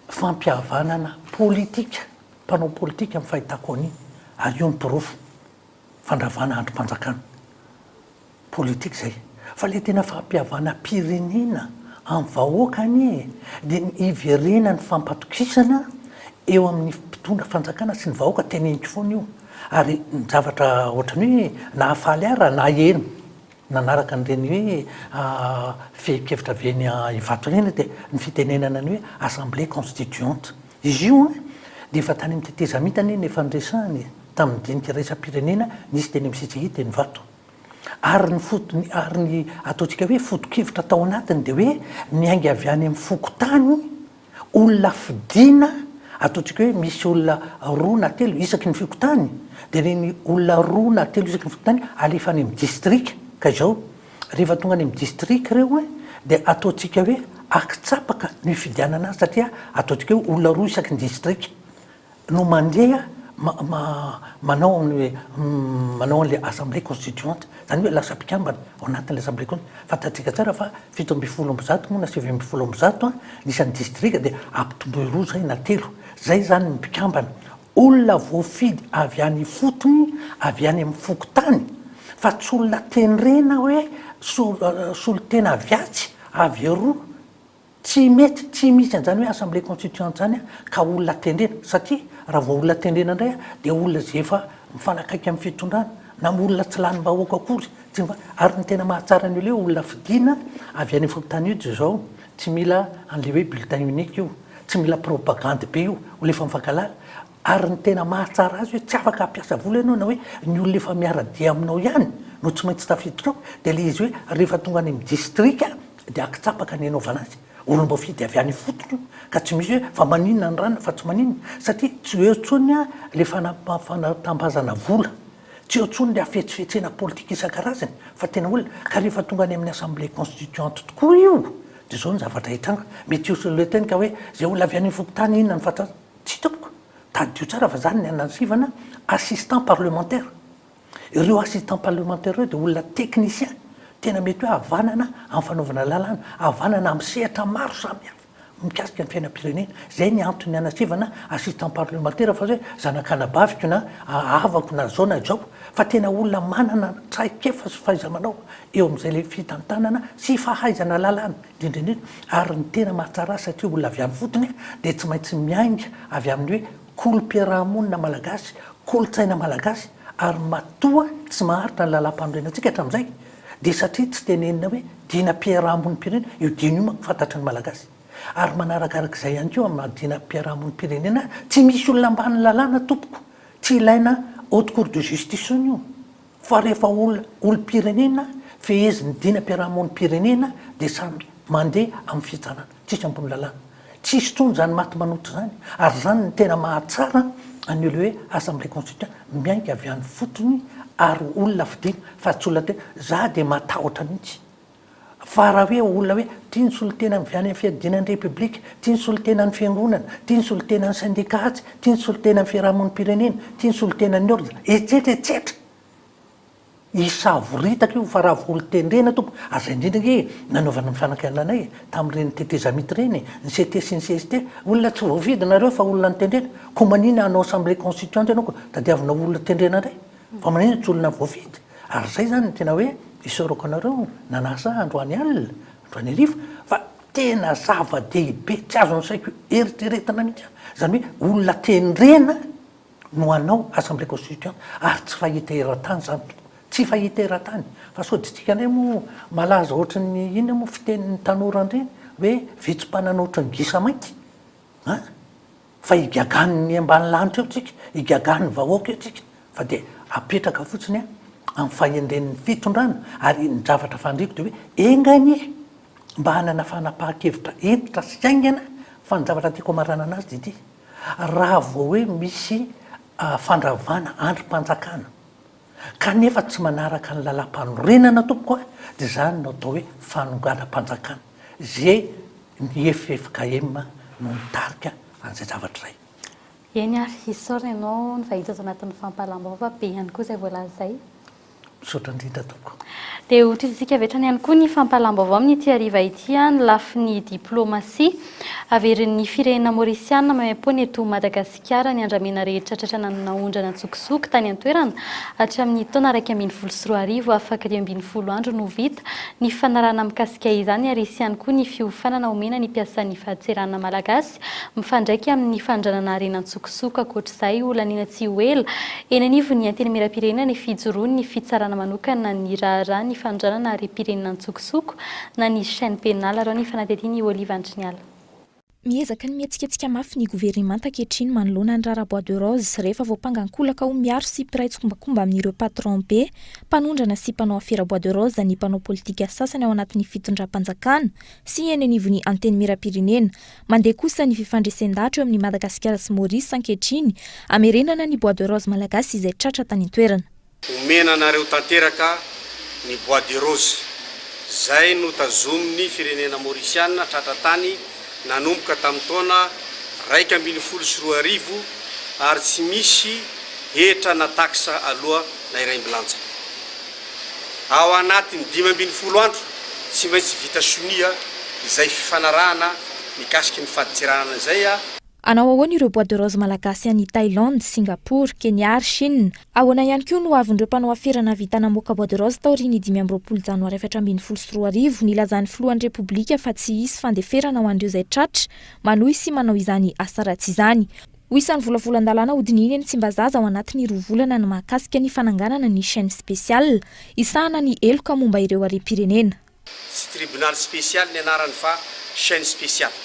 fampihavanana politika mpanao politika amin'ny fahitako an'iny ary io ny pirofo fandravana androm-panjakana politika zay fa le tena fampihavana-pirenena amin'ny vahoakany dia ny iverena ny fampatokisana eo amin'ny mpitondra fanjakana sy ny vahoaka teneniko foana io ary ny zavatra ohatrany hoe nahafaly ara na eno nanaraka n'ireny hoe fehikevitra avy eny ivato reny dia ny fitenenana ny hoe assemblée constituante izy io dia efa tany amin'ny tetezamintany ny efa nresahany tamin'ny dinika raisam-pirenena nisy teny misitsihita ny vato ary ny fotony ary ny ataontsika hoe fotokevitra tao anatiny dia hoe miaingy avy any amin'ny fokotany olona fidiana ataontsika hoe misy olona roa na telo isaky ny fokotany dia reny olona roa na telo isaky ny fokotany alefa any amin'ny distrika ka izao rehefa tonga any amin'ny distrika reo dia ataontsika hoe akitsapaka ny fidianana azy satria ataontsika hoe olona roa isaky ny distrika no mandeha manao an'le assemblée constituante zany hoe lasa mpikambana ao anatin'le assemblée constituante fantatsika tsara fa 7 moa na 7 nisan'ny distrika dia ampitomboy roa zay na telo zay zany mpikambana olona voafidy avy any fotony avy any amin'ny fokotany fa tsy olona tenrena hoe solo tena aviatsy avy roa tsy mety tsy misy an'izany hoe assemblée constituante zany ka olona tendrena satria raha vao olona tendrena indray dia olona zay efa mifanakaiky amin'ny fitondrana na olona tsy lany mbahoaka akory ary ny tena mahatsara ny ole olona fidiana avy any fokotany io dia zao tsy mila an'le hoe bulletin unique io tsy mila propagande be io olona efa mifankalala ary ny tena mahatsara azy hoe tsy afaka hampiasa vola ianao na hoe ny olona efa miara-dia aminao ihany no tsy maintsy tafiditra ao dia le izy hoe rehefa tonga any amin'ny distrika dia akitsapaka ny anaovana azy olomba fidy avy any fotony ka tsy misy hoe fa maninona ny rana fa tsy maninona satria tsy eo ntsony le fanatambazana vola tsy eo ntsony le afetsifetsena politika isan-karazany fa tena olona ka rehefa tonga any amin'ny assemblée constituante tokoa io dia zao ny zavatra hitranga mety io le teny ka hoe zay olona avy any fokotany inona ny fatra tsy hitako tadio tsara fa zany ny anasivana assistant parlementaire ireo assistant parlementaire reo dia olona technicien tena mety hoe havanana amin'ny fanaovana lalàna havanana amin'ny sehatra maro samihafa mikasika ny fiainam-pirenena zay ny antony anasivana assistant parlementaire fa hoe zanakanabaviko na avako na zao na zao fa tena olona manana traikefa sy fahaiza-manao eo amin'izay le fitantanana sy fahaizana lalàna indrindrindrindra ary ny tena mahatsara satria olona avy any fotony dia tsy maintsy miainga avy amin'ny hoe kolom-piarahamonina malagasy kolotsaina malagasy ary matoa tsy maharitra ny lalam-panorenantsika hatramin'izay dia satria tsy tenenina hoe dina mpiarahamon'ny pirenena io dina io manko fantatra ny malagasy ary manarakarak'izay ihany keo amin'ny dina mpiarahamon'ny pirenena tsy misy olona ambany lalàna tompoko tsy ilaina haute cour de justice io fa rehefa olo-pirenena feheziny dina mpiarahamon'ny pirenena dia samy mandeha amin'ny fitsanana tsisy ambony lalàna tsisy tsony zany maty manoto zany ary zany ny tena mahatsara any olo hoe assemblée constituante miainga avy any fotony ary olona fidiana fa tsy olona tena za dia matahotra mihitsy fa raha hoe olona hoe tia ny solotena ny viany amin'ny fiadinan'ny repoblika, tia ny solotena ny fiangonana, tia ny solotena ny syndikaty, tia ny solotena ny fiarahamon'ny pirenena, tia ny solotena ny ordre, etsetretsetra isavoritaka io fa raha volotendrena tompo aza indrindra hoe nanaovana ny fanankananay tamin'ireny tetezamity reny ny CT sy ny CST olona tsy voavidy nareo fa olona ny tendrena ko manina anao assemblée constituante ianao ko tadiavina olona tendrena ray fa manina tsy olona voavidy ary zay zany ny tena hoe isorako anareo nanasa androany alina androany arivo fa tena zava-dehibe tsy azo ny saiko eritreretina mihitsy zany hoe olona tendrena no anao assemblée constituante ary tsy fahita eran-tany zany tsy fahita eran-tany fa soditsika ndray moa malaza ohatry ny ina moa fitenin'ny tanorandreny hoe vitsim-panana ohatry ny gisa mainky fa igagany ambany lanitra eo tsika igagany vahoaka eo tsika fa dia apetraka fotsiny amin'ny fahendren'ny fitondrana ary ny zavatra fandriko dia hoe engany mba hanana fanapahan-kevitra entitra sy aingana fa ny zavatra tiako amarana anazy dia ity raha vao hoe misy fandravana androm-panjakana kanefa tsy manaraka ny lalam-panorenana tompoka dia zany no atao hoe fanonganam-panjakana zay ny FFKM no mitarika an'izay zavatra izay.
Eny ary hisaorana ianao ny vahitoto anatin'ny fampahalam-baovao be ihany koa izay voalaza izay.
Misaotra indrindra tompoko.
Dia ohatra isika vetrany ihany koa ny fampahalam-baovao amin'ity hariva ity ny lafin'ny diplomasia averin'ny firenena Maorisiana maimpo-ny eto Madagasikara ny andramena rehetra tratrana naondrana tsokisoko tany an-toerana hatramin'ny taona 2024 afaka 20 andro no vita ny fanarana mikasika izany ary isy ihany koa ny fiofanana omena ny mpiasan'ny fahatserana malagasy mifandraika amin'ny fandranana arenan-tsokisoko ankoatr'izay olaniana tsy ho ela eny anivon'ny antenimieram-pirenena ny fijoroany ny fitsarana manokana ny raharaha ny fandranana ary-pirenena tsokisoko na ny chaîne pénale arao ny fanatetiny Olive Andriniala.
Miezaka ny mihetsiketsika mafy ny gouvernement ankehitriny manoloana ny Rarabois de Rose rehefa voapangan-kolaka ho miaro sy mpiraitso-kombakomba amin'ireo patron be mpanondrana sy mpanao afera Bois de Rose ny mpanao politika sasany ao anatin'ny fitondram-panjakana sy eny anivon'ny antenimieram-pirenena mandeha kosa ny fifandresen-dahatra eo amin'ny Madagasikara sy Maurice ankehitriny amerenana ny Bois de Rose malagasy izay tratra tany an-toerana.
Omena nareo tanteraka ny Bois de Rose zay no tazomin'ny firenena Maurisiana tratra tany nanomboka tamin'ny taona 2012 ary tsy misy hetra na taksa aloha na iray mbilanja. Ao anatin'ny 20 andro tsy maintsy vita sonia izay fifanarahana mikasiky ny faditserana izay
Anao ahoana ireo Bois de Rose malagasy any Thaïlande, Singapour, Kenya ary Chine. Ahoana ihany koa no avindreo mpanao afera navita namoaka Bois de Rose taoriny 20 janoary 2024 nilazan'ny filohan'ny Repoblika fa tsy hisy fandeferana ho an'ireo izay tratra manohy sy manao izany asa ratsy izany. Ho isan'ny volavolan-dalàna hodiny iny tsy mba zaza ao anatin'ny 2 volana ny mahakasika ny fananganana ny chaîne spéciale isahana ny eloka momba ireo harem-pirenena.
Tsy tribunal spécial ny anarany fa chaîne spéciale.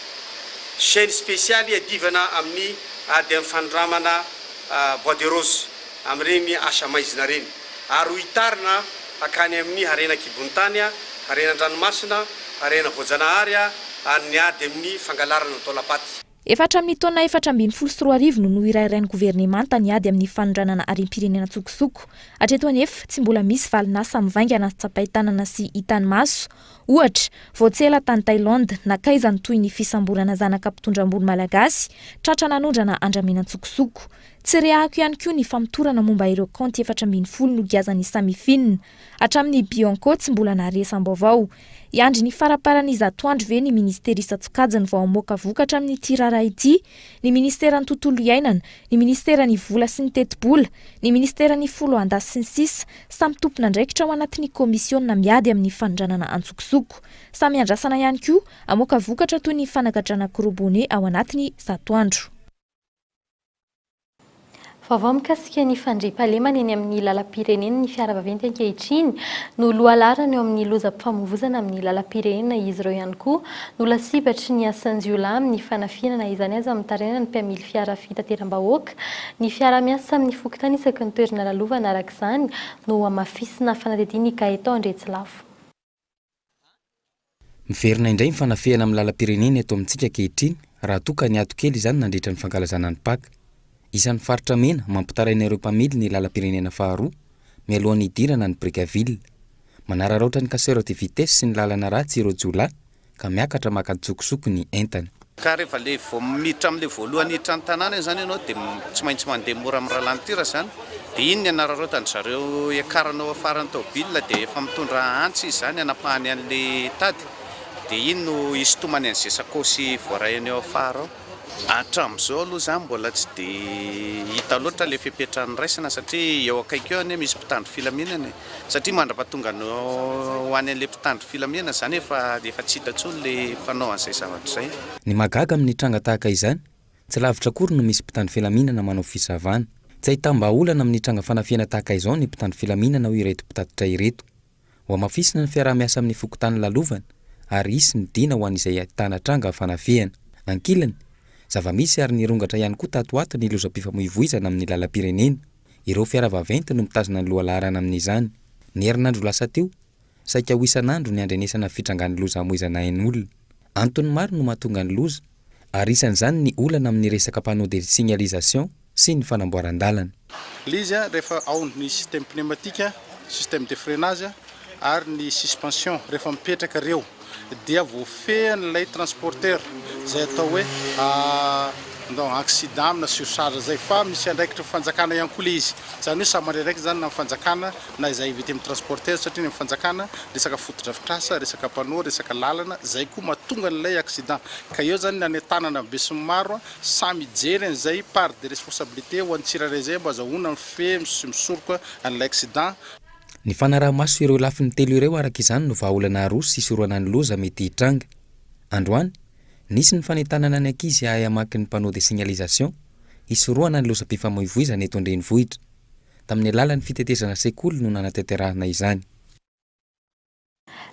Chaîne spéciale adivana amin'ny ady amin'ny fandramana Bois de Rose amin'ireny asa maizina reny ary ho hitarina akany amin'ny harena kibontany, harena an-dranomasina, harena voajanahary ary ny ady amin'ny fangalarana taolapaty.
Efatra amin'ny taona 2013 no nohirairain'ny gouvernemanta ny ady amin'ny fanondranana harem-pirenena tsokisoko. Hatreto anefa tsy mbola misy valinasa mivaingana tsapaitanana sy hitany maso. Ohatra, voatsela tany Thaïlande nakaizany toy ny fisamborana zanaka mpitondram-bolo malagasy tratra nanondrana andramena tsokisoko. Tsy rehako ihany koa ny famitorana momba ireo kaonty 410 no giazan'ny Samifine. Hatramin'ny Bianco tsy mbola naharesan-baovao. Iandry ny faraparan'ny zatoandro ve ny ministera Isatokajany vao amoaka vokatra amin'ny tirara ity, ny ministeran'ny tontolo iainana, ny ministeran'ny vola sy ny teti-bola, ny ministeran'ny folo andasy sy ny sisa, samy tompona andraikitra ao anatin'ny komisiona miady amin'ny fanondranana antsokosoko. Samy andrasana ihany koa amoaka vokatra toy ny fanagadrana korobone ao anatin'ny zatoandro.
Vaovao mikasika ny fandriam-pahalemana eny amin'ny lalam-pirenena ny fiara-vaventy ankehitriny no lohalarana eo amin'ny lozam-pifamoivoizana amin'ny lalam-pirenena izy ireo ihany koa no lasibatry ny asanjiolahy amin'ny fanafianana izany aza amin'ny tarenana ny mpiamily fiara fitateram-bahoaka ny fiara-miasa amin'ny fokotany isaky ny toerana lalovana araka izany no amafisina fanatediany Gaëtan Andretsilavo.
Miverina indray ny fanafihana amin'ny lalam-pirenena eto amintsika ankehitriny raha toa ka ny ato kely izany nandritra ny fankalazana ny Paka. Isan'ny faritra mena mampitaraina ireo mpamily ny lalam-pirenena faharoa mialohan'ny idirana ny Brickaville. manararaotra ny caseur de vitesse sy ny lalana ratsy ireo jola ka miakatra makajokosoko ny entany.
Ka rehefa le vao miditra amin'le voalohany hiditra ny tanàna zany ianao dia tsy maintsy mandeha mora amin'ny ralantira zany dia iny ny anararaotany zareo ekaranao afarany tômôbila dia efa mitondra antsy izy zany anapahany an'le tady dia iny no isintomany an'izay sakosy voarahany eo afara ao. Hatramin'izao aloha zany mbola tsy dia hita loatra le fipetrany raisina satria eo akaiky eo any misy mpitandro filaminana satria mandrapatonga ho any an'le mpitandro filaminana zany efa tsy hita intsony le mpanao an'izay zavatra izay.
Ny magaga amin'ny tranga tahaka izany tsy lavitra akory no misy mpitandro filaminana manao fisavana. Tsy ahitam-baolana amin'ny tranga fanafiana tahaka izao ny mpitandro filaminana ho ireto mpitatitra ireto. Ho amafisina ny fiaraha-miasa amin'ny fokotany lalovana ary isy ny dina ho an'izay ahitana tranga fanafiana. Ankilany zava-misy ary nirongatra ihany koa tatoato ny lozam-pifamoivoizana amin'ny lalam-pirenena. Ireo fiara-vaventy no mitazona ny lohalarana amin'izany. Ny herinandro lasa teo saika ho isan'andro ny andrenesana fitrangan'ny loza hamoizana ain'olona. Antony maro no mahatonga ny loza ary isan'izany ny olana amin'ny resaka panneau de signalisation sy ny fanamboaran-dalana.
L'izy rehefa ao ny système pneumatique, système de freinage ary ny suspension rehefa mipetraka reo dia voafehan'ilay transporteur zay atao hoe accident amina surcharge zay fa misy andraikitra fanjakana ihany koa le izy. Zany hoe samy mareraiky zany na fanjakana na izay vita amin'ny transporteur satria ny fanjakana resaka fotodrafitrasa, resaka panneau, resaka lalana zay koa mahatonga an'ilay accident. Ka eo zany ny tanana be sy maro samy jery an'izay part de responsabilité ho an'ny tsirairay zay mba azahoana mifehy sy misoroka an'ilay accident.
Ny fanaraha-maso ireo lafiny telo ireo araka izany no vahaolana roa sy isoroana ny loza mety hitranga. Androany nisy ny fanentanana ny ankizy ahay amaky ny panneau de signalisation isoroana ny lozam-pifamoivoizana eto an-drenivohitra. Tamin'ny alalan'ny fitetezana sekoly no nanatanterahana izany.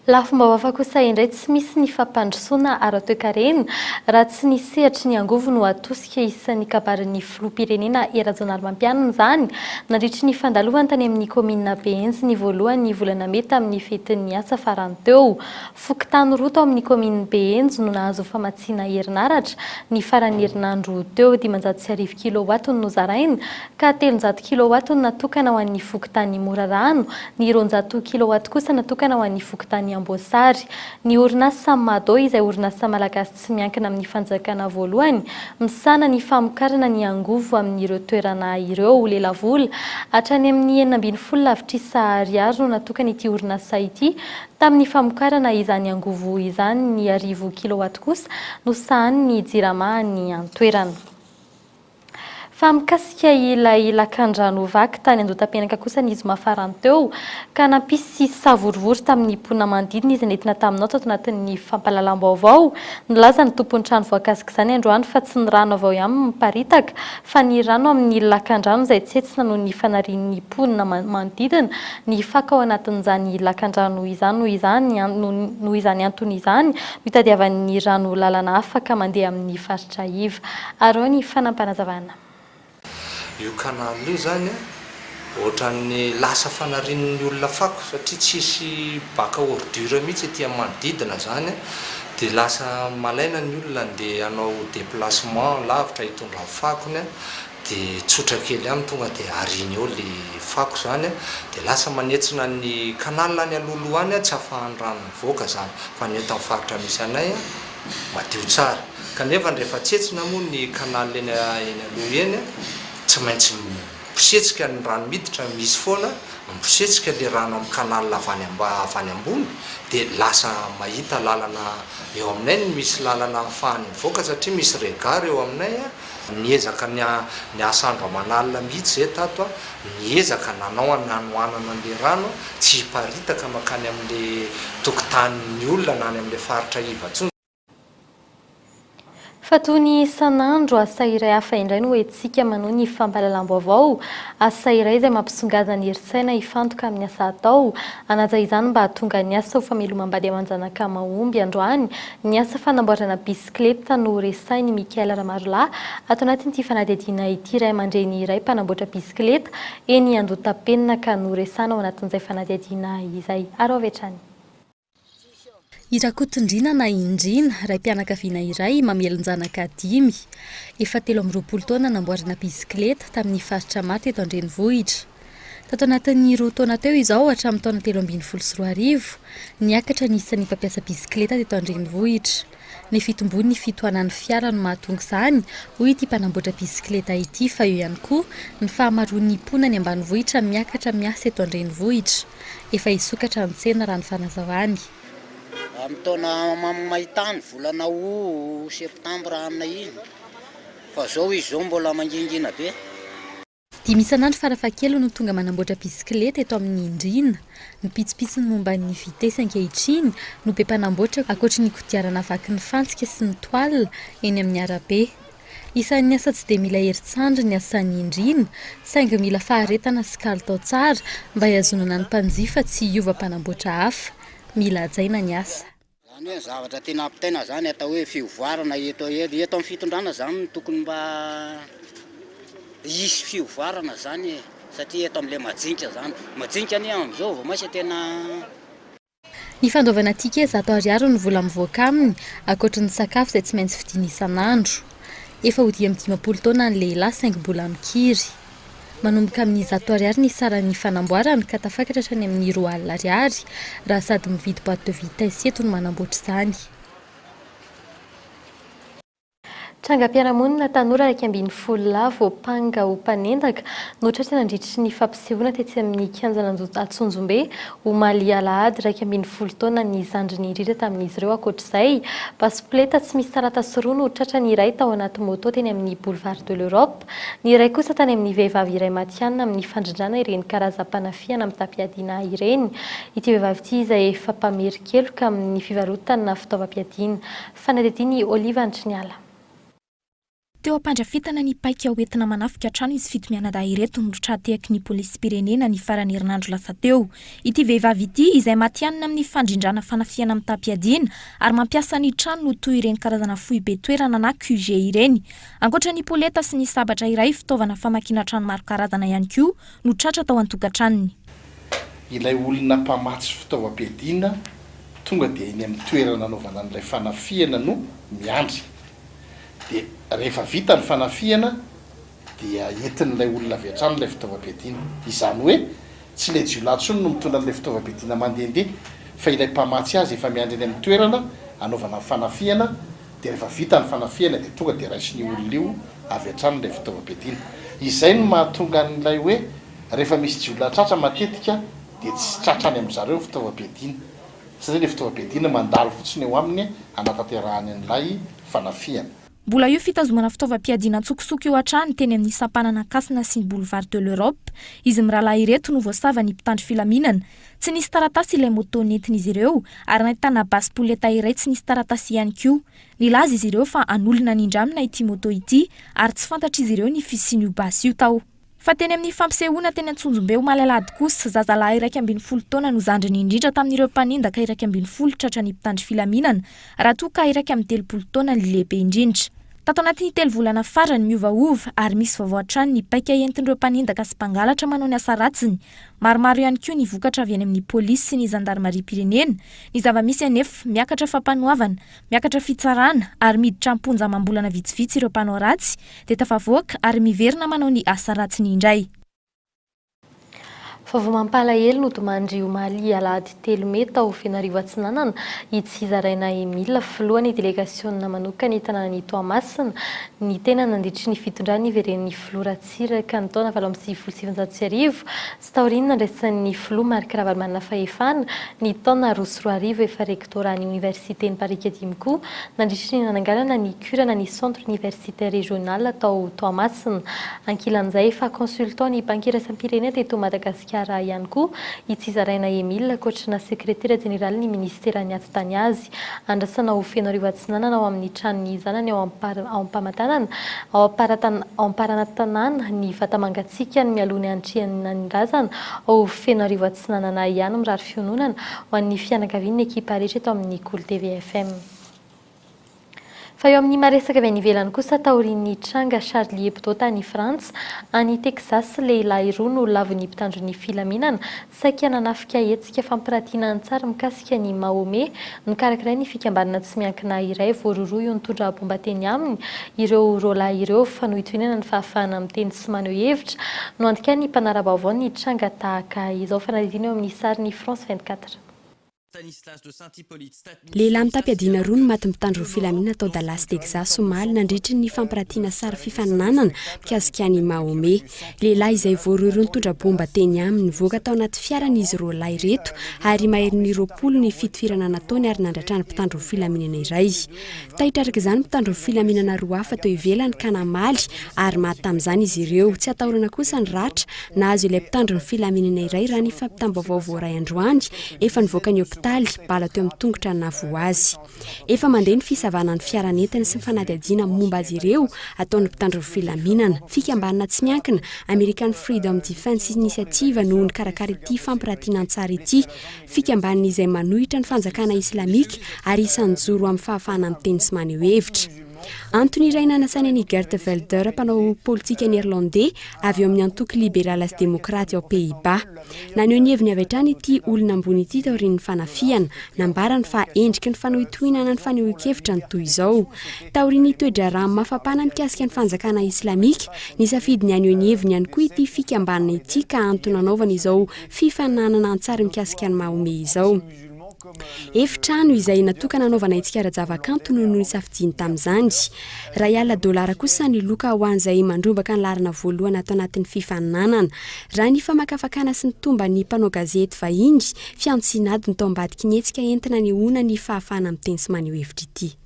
Lafomba hafa kosa indray tsy misy ny fampandrosoana ara-toe-karena raha tsy ny sehatry ny angovo no atosika isan'ny kabarin'ny filoham-pirenena era-jonary mampianana izany nandritry ny fandalovana tany amin'ny komina Behenjy ny voalohany volana May tamin'ny fetin'ny asa farany teo. Fokontany roa tao amin'ny komina Behenjy no nahazo famatsiana herinaratra ny farany herinandro teo 510 kilowatt no zaraina ka 300 kilowatt natokana ho an'ny fokontany Morarano, ny 200 kilowatt kosa natokana ho an'ny fokontany Amboasary. Ny orinasa Mado izay orinasa malagasy tsy miankina amin'ny fanjakana voalohany misana ny famokarana ny angovo amin'ireo toerana ireo lelavola hatrany amin'ny 40 lavitrisa ariary no natokana ity orinasa ity tamin'ny famokarana izany angovo izany. Ny 10 kilowatt kosa no sahany ny jirama ny antoerana. Fa mikasika ilay lakan-drano vaky tany Andotam-penaka kosa ny izy mafarany teo ka nampisy savorivory tamin'ny mponina manodidina izy nentina taminao tato anatin'ny fampalalam-baovao. Nilaza ny tompon'ny trano voakasika izany androany fa tsy ny rano avao ihany miparitaka fa ny rano amin'ny lakan-drano izay tsetsina noho ny fanarian'ny mponina manodidina ny faka ao anatin'izany lakan-drano izany noho izany antony izany no hitadiavan'ny rano lalana afaka mandeha amin'ny faritra iva. Ary ny fanampanazavana.
Io kanal io zany ohatran'ny lasa fanarian'ny olona fako satria tsisy baka ordure mihitsy etỳ manodidina zany dia lasa malaina ny olona andeha hanao déplacement lavitra hitondra fakony dia tsotra kely ihany tonga dia ariny eo le fako zany dia lasa manetsina ny kanal any alohaloha any tsy afahan'ny rano mivoaka zany fa ny eto amin'ny faritra misy anay madio tsara kanefa rehefa tsetsina moa ny kanal eny aloha eny tsy maintsy mpisetsika ny rano miditra misy foana mpisetsika le rano amin'ny kanal avany ambony dia lasa mahita lalana eo aminay ny misy lalana ahafahany mivoaka satria misy regard eo aminay niezaka ny asandro amanalina mihitsy zay tato niezaka nanao nanoanana le rano tsy hiparitaka makany amin'le tokotanin'ny olona na any amin'le faritra iva.
Fa toy ny isan'andro asa iray hafa indray no hoentsika manohy ny fampalalam-baovao. Asa iray izay mampisongadina ny herin-tsaina hifantoka amin'ny asa atao. Anaja izany mba hahatonga ny asa ho famelomam-bady amanjanaka mahomby androany. Ny asa fanamboarana bisikileta no resainy Mikael Ramarolahy ato anatin'ity fanadihadiana ity iray aman-dreny iray mpanamboatra bisikileta eny Andotam-penaka no resana ao anatin'izay fanadihadiana izay. Ary avetrany.
Irakotondrina na indrina raim-pianakaviana iray mamelon-janaka 5 efa 13 taona namboarana bisikileta tamin'ny faritra Maty eto an-drenivohitra. tato anatin'ny roa taona teo izao hatramin'ny taona 2024 niakatra nisan'ny mpampiasa bisikleta teto an-drenivohitra. Ny fitombony ny fitohanan'ny fiara no mahatonga izany hoy ity mpanamboatra bisikleta ity, fa eo ihany koa ny fahamaroan'ny mponany ambanivohitra miakatra miasa eto an-drenivohitra. Efa isokatra ny tsena raha ny fanazavany.
Amin'ny taona maitany volana septambra amina iny fa zao izy zao mbola mangingina be.
Dimy isan'andro farafahakeliny no tonga manamboatra bisikleta eto amin'ny Indrina. Ny pitsopitsony momba ny vitesy ankehitriny no be mpanamboatra ankoatra ny kodiarana vaky ny fantsika sy ny toalina eny amin'ny arabe. Isan'ny asa tsy dia mila herintsandro ny asan'ny Indrina, saingy mila faharetana sy kalitao tsara mba hiazonana ny mpanjifa tsy hiova mpanamboatra hafa. Mila hajaina ny asa.
Zany hoe zavatra tena ampitaina zany atao hoe fiovoarana eto amin'ny fitondrana zany no tokony mba hisy fiovoarana zany satria eto amin'ilay majinika zany. Majinika ny amin'izao vao maisa tena.
Ny fandaovana ticket 100 ariary no vola mivoaka aminy ankoatra ny sakafo izay tsy maintsy vidiana isan'andro. Efa ho 10 taona ny lehilahy saingy mbola mikiry. Manomboka amin'ny 100 ariary ny saran'ny fanamboarana ka tafakatra hatrany amin'ny 2 alina ariary raha sady mividy boîte de vitesse eto no manamboatra izany.
Trangam-piarahamonina tanora raika ambin'ny folo lahy voapanga ho mpanendaka no tratra nandritry ny fampisehoana tetsy amin'ny kianjana Atsonjombe omaly alahady raika ambin'ny folo taona ny zandriny indrindra tamin'izy ireo. Ankoatr'izay basikleta tsy misy taratasy roa no tratra ny iray tao anaty moto teny amin'ny boulevard de l'Europe, ny iray kosa tany amin'ny vehivavy iray matianina amin'ny fandrindrana ireny karazam-panafiana amin'ny tapiadiana ireny. Ity vehivavy ity izay efa mpamerikeloka amin'ny fivarotana fitaovam-piadiana. Fanadidiny Oliva Antriniala.
Teo ampandrafitana ny paika hoentina manafika trano izy fito mianadahy ireto no trateaky ny polisy pirenena ny farany herinandro lasa teo. Ity vehivavy ity izay matianina amin'ny fandrindrana fanafiana amin'ny tapiadiana ary mampiasa ny trano no toy ireny karazana fohy be toerana na QG ireny. Ankoatra ny poleta sy ny sabatra iray fitaovana famakiana trano maro karazana ihany koa no tratra tao an-tokantranony.
Ilay olona mpamatsy fitaovam-piadiana tonga dia eny amin'ny toerana anaovana an'ilay fanafiana no miandry. Dia rehefa vita ny fanafiana dia entin'ilay olona avy hatrany ilay fitaovam-piadiana. Izany hoe tsy ilay jiolatsony no mitondra an'ilay fitaovam-piadiana mandehandeha fa ilay mpamatsy azy efa miandry eny amin'ny toerana anaovana fanafiana, dia rehefa vita ny fanafiana dia tonga dia raisin'ny olona io avy hatrany ilay fitaovam-piadiana. Izay no mahatonga an'ilay hoe rehefa misy jiolona tratra matetika dia tsy tratrany amin'izareo fitaovam-piadiana satria ilay fitaovam-piadiana mandalo fotsiny eo aminy anatanterahany an'ilay fanafiana.
Mbola io fitazomana fitaovam-piadiana tsokitsoko eo hatrany teny amin'ny sampanana Kasina sy ny boulevard de l'Europe. Izy mirahalahy ireto no voasava ny mpitandro filaminana. Tsy nisy taratasy ilay moto nentin'izy ireo ary nahitana basipoleta iray tsy nisy taratasy ihany koa. Nilaza izy ireo fa anolona nindramina ity moto ity ary tsy fantatra izy ireo ny fisian'io basy io tao. Fa teny amin'ny fampisehoana teny Atsonjombe Omalalady kosa zazalahy 12 taona no zandriny indrindra tamin'ireo mpanendaka 12 tratra ny mpitandro filaminana raha toa ka 13 taona ny lehibe indrindra. Tato anatin'ny 3 volana farany miovaova ary misy vaovao hatrany ny paika entin'ireo mpanendaka sy mpangalatra manao ny asa ratsiny. Maromaro ihany koa ny vokatra avy any amin'ny polisy sy ny zandarmaria pirenena. Ny zava-misy anefa miakatra fampanoavana, miakatra fitsarana ary miditra amponja amam-bolana vitsivitsy ireo mpanao ratsy dia tafavoaka ary miverina manao ny asa ratsiny indray.
Mampalahelo no domandry omaly alahady 3 Mey tao Fianarivou Atsinanana itsy zaraina Emile filohan'ny delegaciona manokana tanànan'ny Toamasina ny tena nandritry ny fitondrany iveren'ny filoha Ratsiraka ny taona 1997 sy taoriana ndraisan'ny filoha Marc Ravalomanana Fahefana ny taona 2024 efa rektoran'ny universitény Parika Dimy koa nandritry ny nananganana ny kurana ny centre universitaire régional tao Toamasina. Ankilan'izay efa consultant ny banquier Saint-Pyrénées teto Madagasikara ihany koa itsy zaraina Emile ankoatrana sekretera jeneraly ny ministerany ato tany azy. Andrasana ho Fianarivou Atsinanana ao amin'ny tranony zanany ao ampamatanana ao amparanantanàna ny vatamangatsika ny mialony antriana ny razana ao Fianarivou Atsinanana ihany mirary fiononana ho an'ny fianakavian'ny ekipa rehetra eto amin'ny Cool TV FM. fa eo amin'ny maresaka avy any ivelany kosa taorian'ny tranga Charlie Hebdo tany Frantsa any Texas lehilahy roa no lavon'ny mpitandron'ny filaminana saika nanafika hetsika fampiratiana tsara mikasika ny Mahomey nikarakairay ny fikambanana tsy miankina iray voaroroa io nitondra bomba teny aminy ireo roalahy ireo fanohitoinana ny fahafahana amin'ny teny sy maneho hevitra no antika ny mpanara-baovao ny tranga tahaka izao fanadidina eo amin'ny sary ny France 24.
Lehilahy mitapy-adina roa no maty mpitandro filaminana tao Dallas Texas omaly nandritry ny famparatiana sary fifaninanana mikasika ny Mahomey. Lehilahy izay voaroa nitondra bomba teny aminy nivoaka tao anaty fiaran'izy roa lahy reto ary maherin'ny 20 ny fitifirana nataony ary nandratra ny mpitandro filaminana iray. Tahitra araka izany mpitandro filaminana roa hafa tao ivelany ka namaly ary maty tamin'izany izy ireo. Tsy atahorana kosa ny ratra nahazo ilay mpitandro filaminana iray raha ny fampitam-baovao ray androany efa nivoaka ny bala teo amin'ny tongotra navo azy. Efa mandeha ny fisavana ny fiaranentana sy ny fanadihadiana momba azy ireo ataon'ny mpitandro filaminana. Fikambanana tsy miankina American Freedom Defense Initiative no nikarakara ity fampiratiana tsara ity. Fikambanana izay manohitra ny fanjakana islamika ary isan'ny joro amin'ny fahafahana amin'ny teny sy maneho hevitra. Anthony Raina nasany ny Geert Wilders mpanao politika néerlandais avy eo amin'ny antoky libéral sy démocrate ao Pays-Bas. Naneho ny heviny avy hatrany ity olona ambony ity taorian'ny fanafiana nambarany fa endriky ny fanohitohinana ny fanehoan-kevitra ny toy izao. Taorian'ny toedra raha mafapana mikasika ny fanjakana islamika nisafidy ny aneho ny heviny ihany koa ity fikambanana ity ka antony anaovana izao fifaninanana antsara mikasika ny Mahomey izao. Efitrano izay natokana anaovana itsika rajavakanto no nisafidiany tamin'izany. $100 kosa ny loka ho an'izay mandrombaka ny larina voalohany ato anatin'ny fifaninanana. Raha ny famakafakana sy ny tomba ny mpanao gazety vahiny fiantsinady ny tao ambadiky ny hetsika entina ny ona ny fahafahana amin'ny teny sy maneho hevitra ity.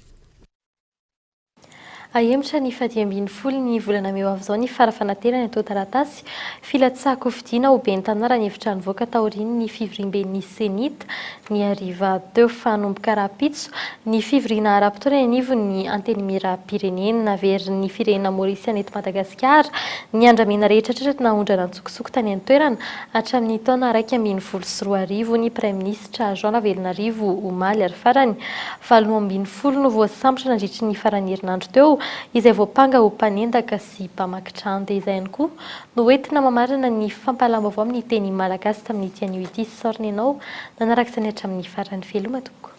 Ahemtra ny 10 ny volana meo avy izao ny farafanaterana eto taratasy filatsako fidina ho ben'ny tanara ny hevitra nivoaka taoriany ny fivoriam-ben'ny senita ny hariva teo fanomboka rapitso ny fivoriana ara-potoana anivo ny antenimieram-pirenena naverin'ny firenena Maorisia eto Madagasikara ny andramena rehetrarehetra naondrana nitsokosoko tany an-toerana hatramin'ny taona 2024 ny praiminisitra Jean Velinarivo omaly ary farany 20 no voasambotra nandritry ny farany herinandro teo izay voapanga ho mpanendaka sy mpamakitrande izay ihany koa no entina mamarina ny fampalam-baovao amin'ny teny malagasy tamin'ity anio ity sorony ianao nanaraka izany hatramin'ny farany veloma toko.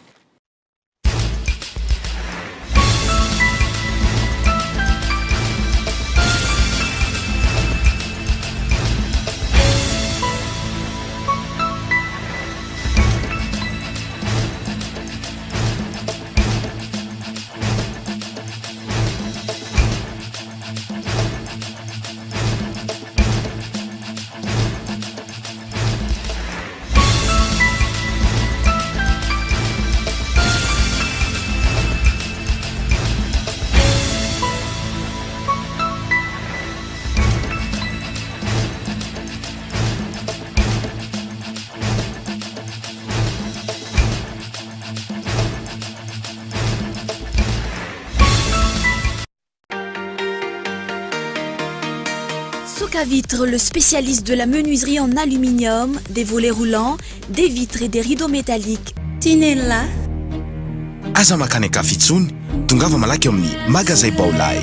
Vitre, le spécialiste de la menuiserie en aluminium, des volets roulants, des vitres et des rideaux métalliques. Tinella.
Aza makany kafitsony, tongava malaky amin'ny magasin Baolay.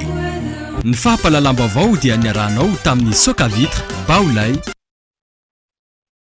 Ny fahapalalamba-baovao dia niarahanao tamin'ny Soka Vitre, Baolay,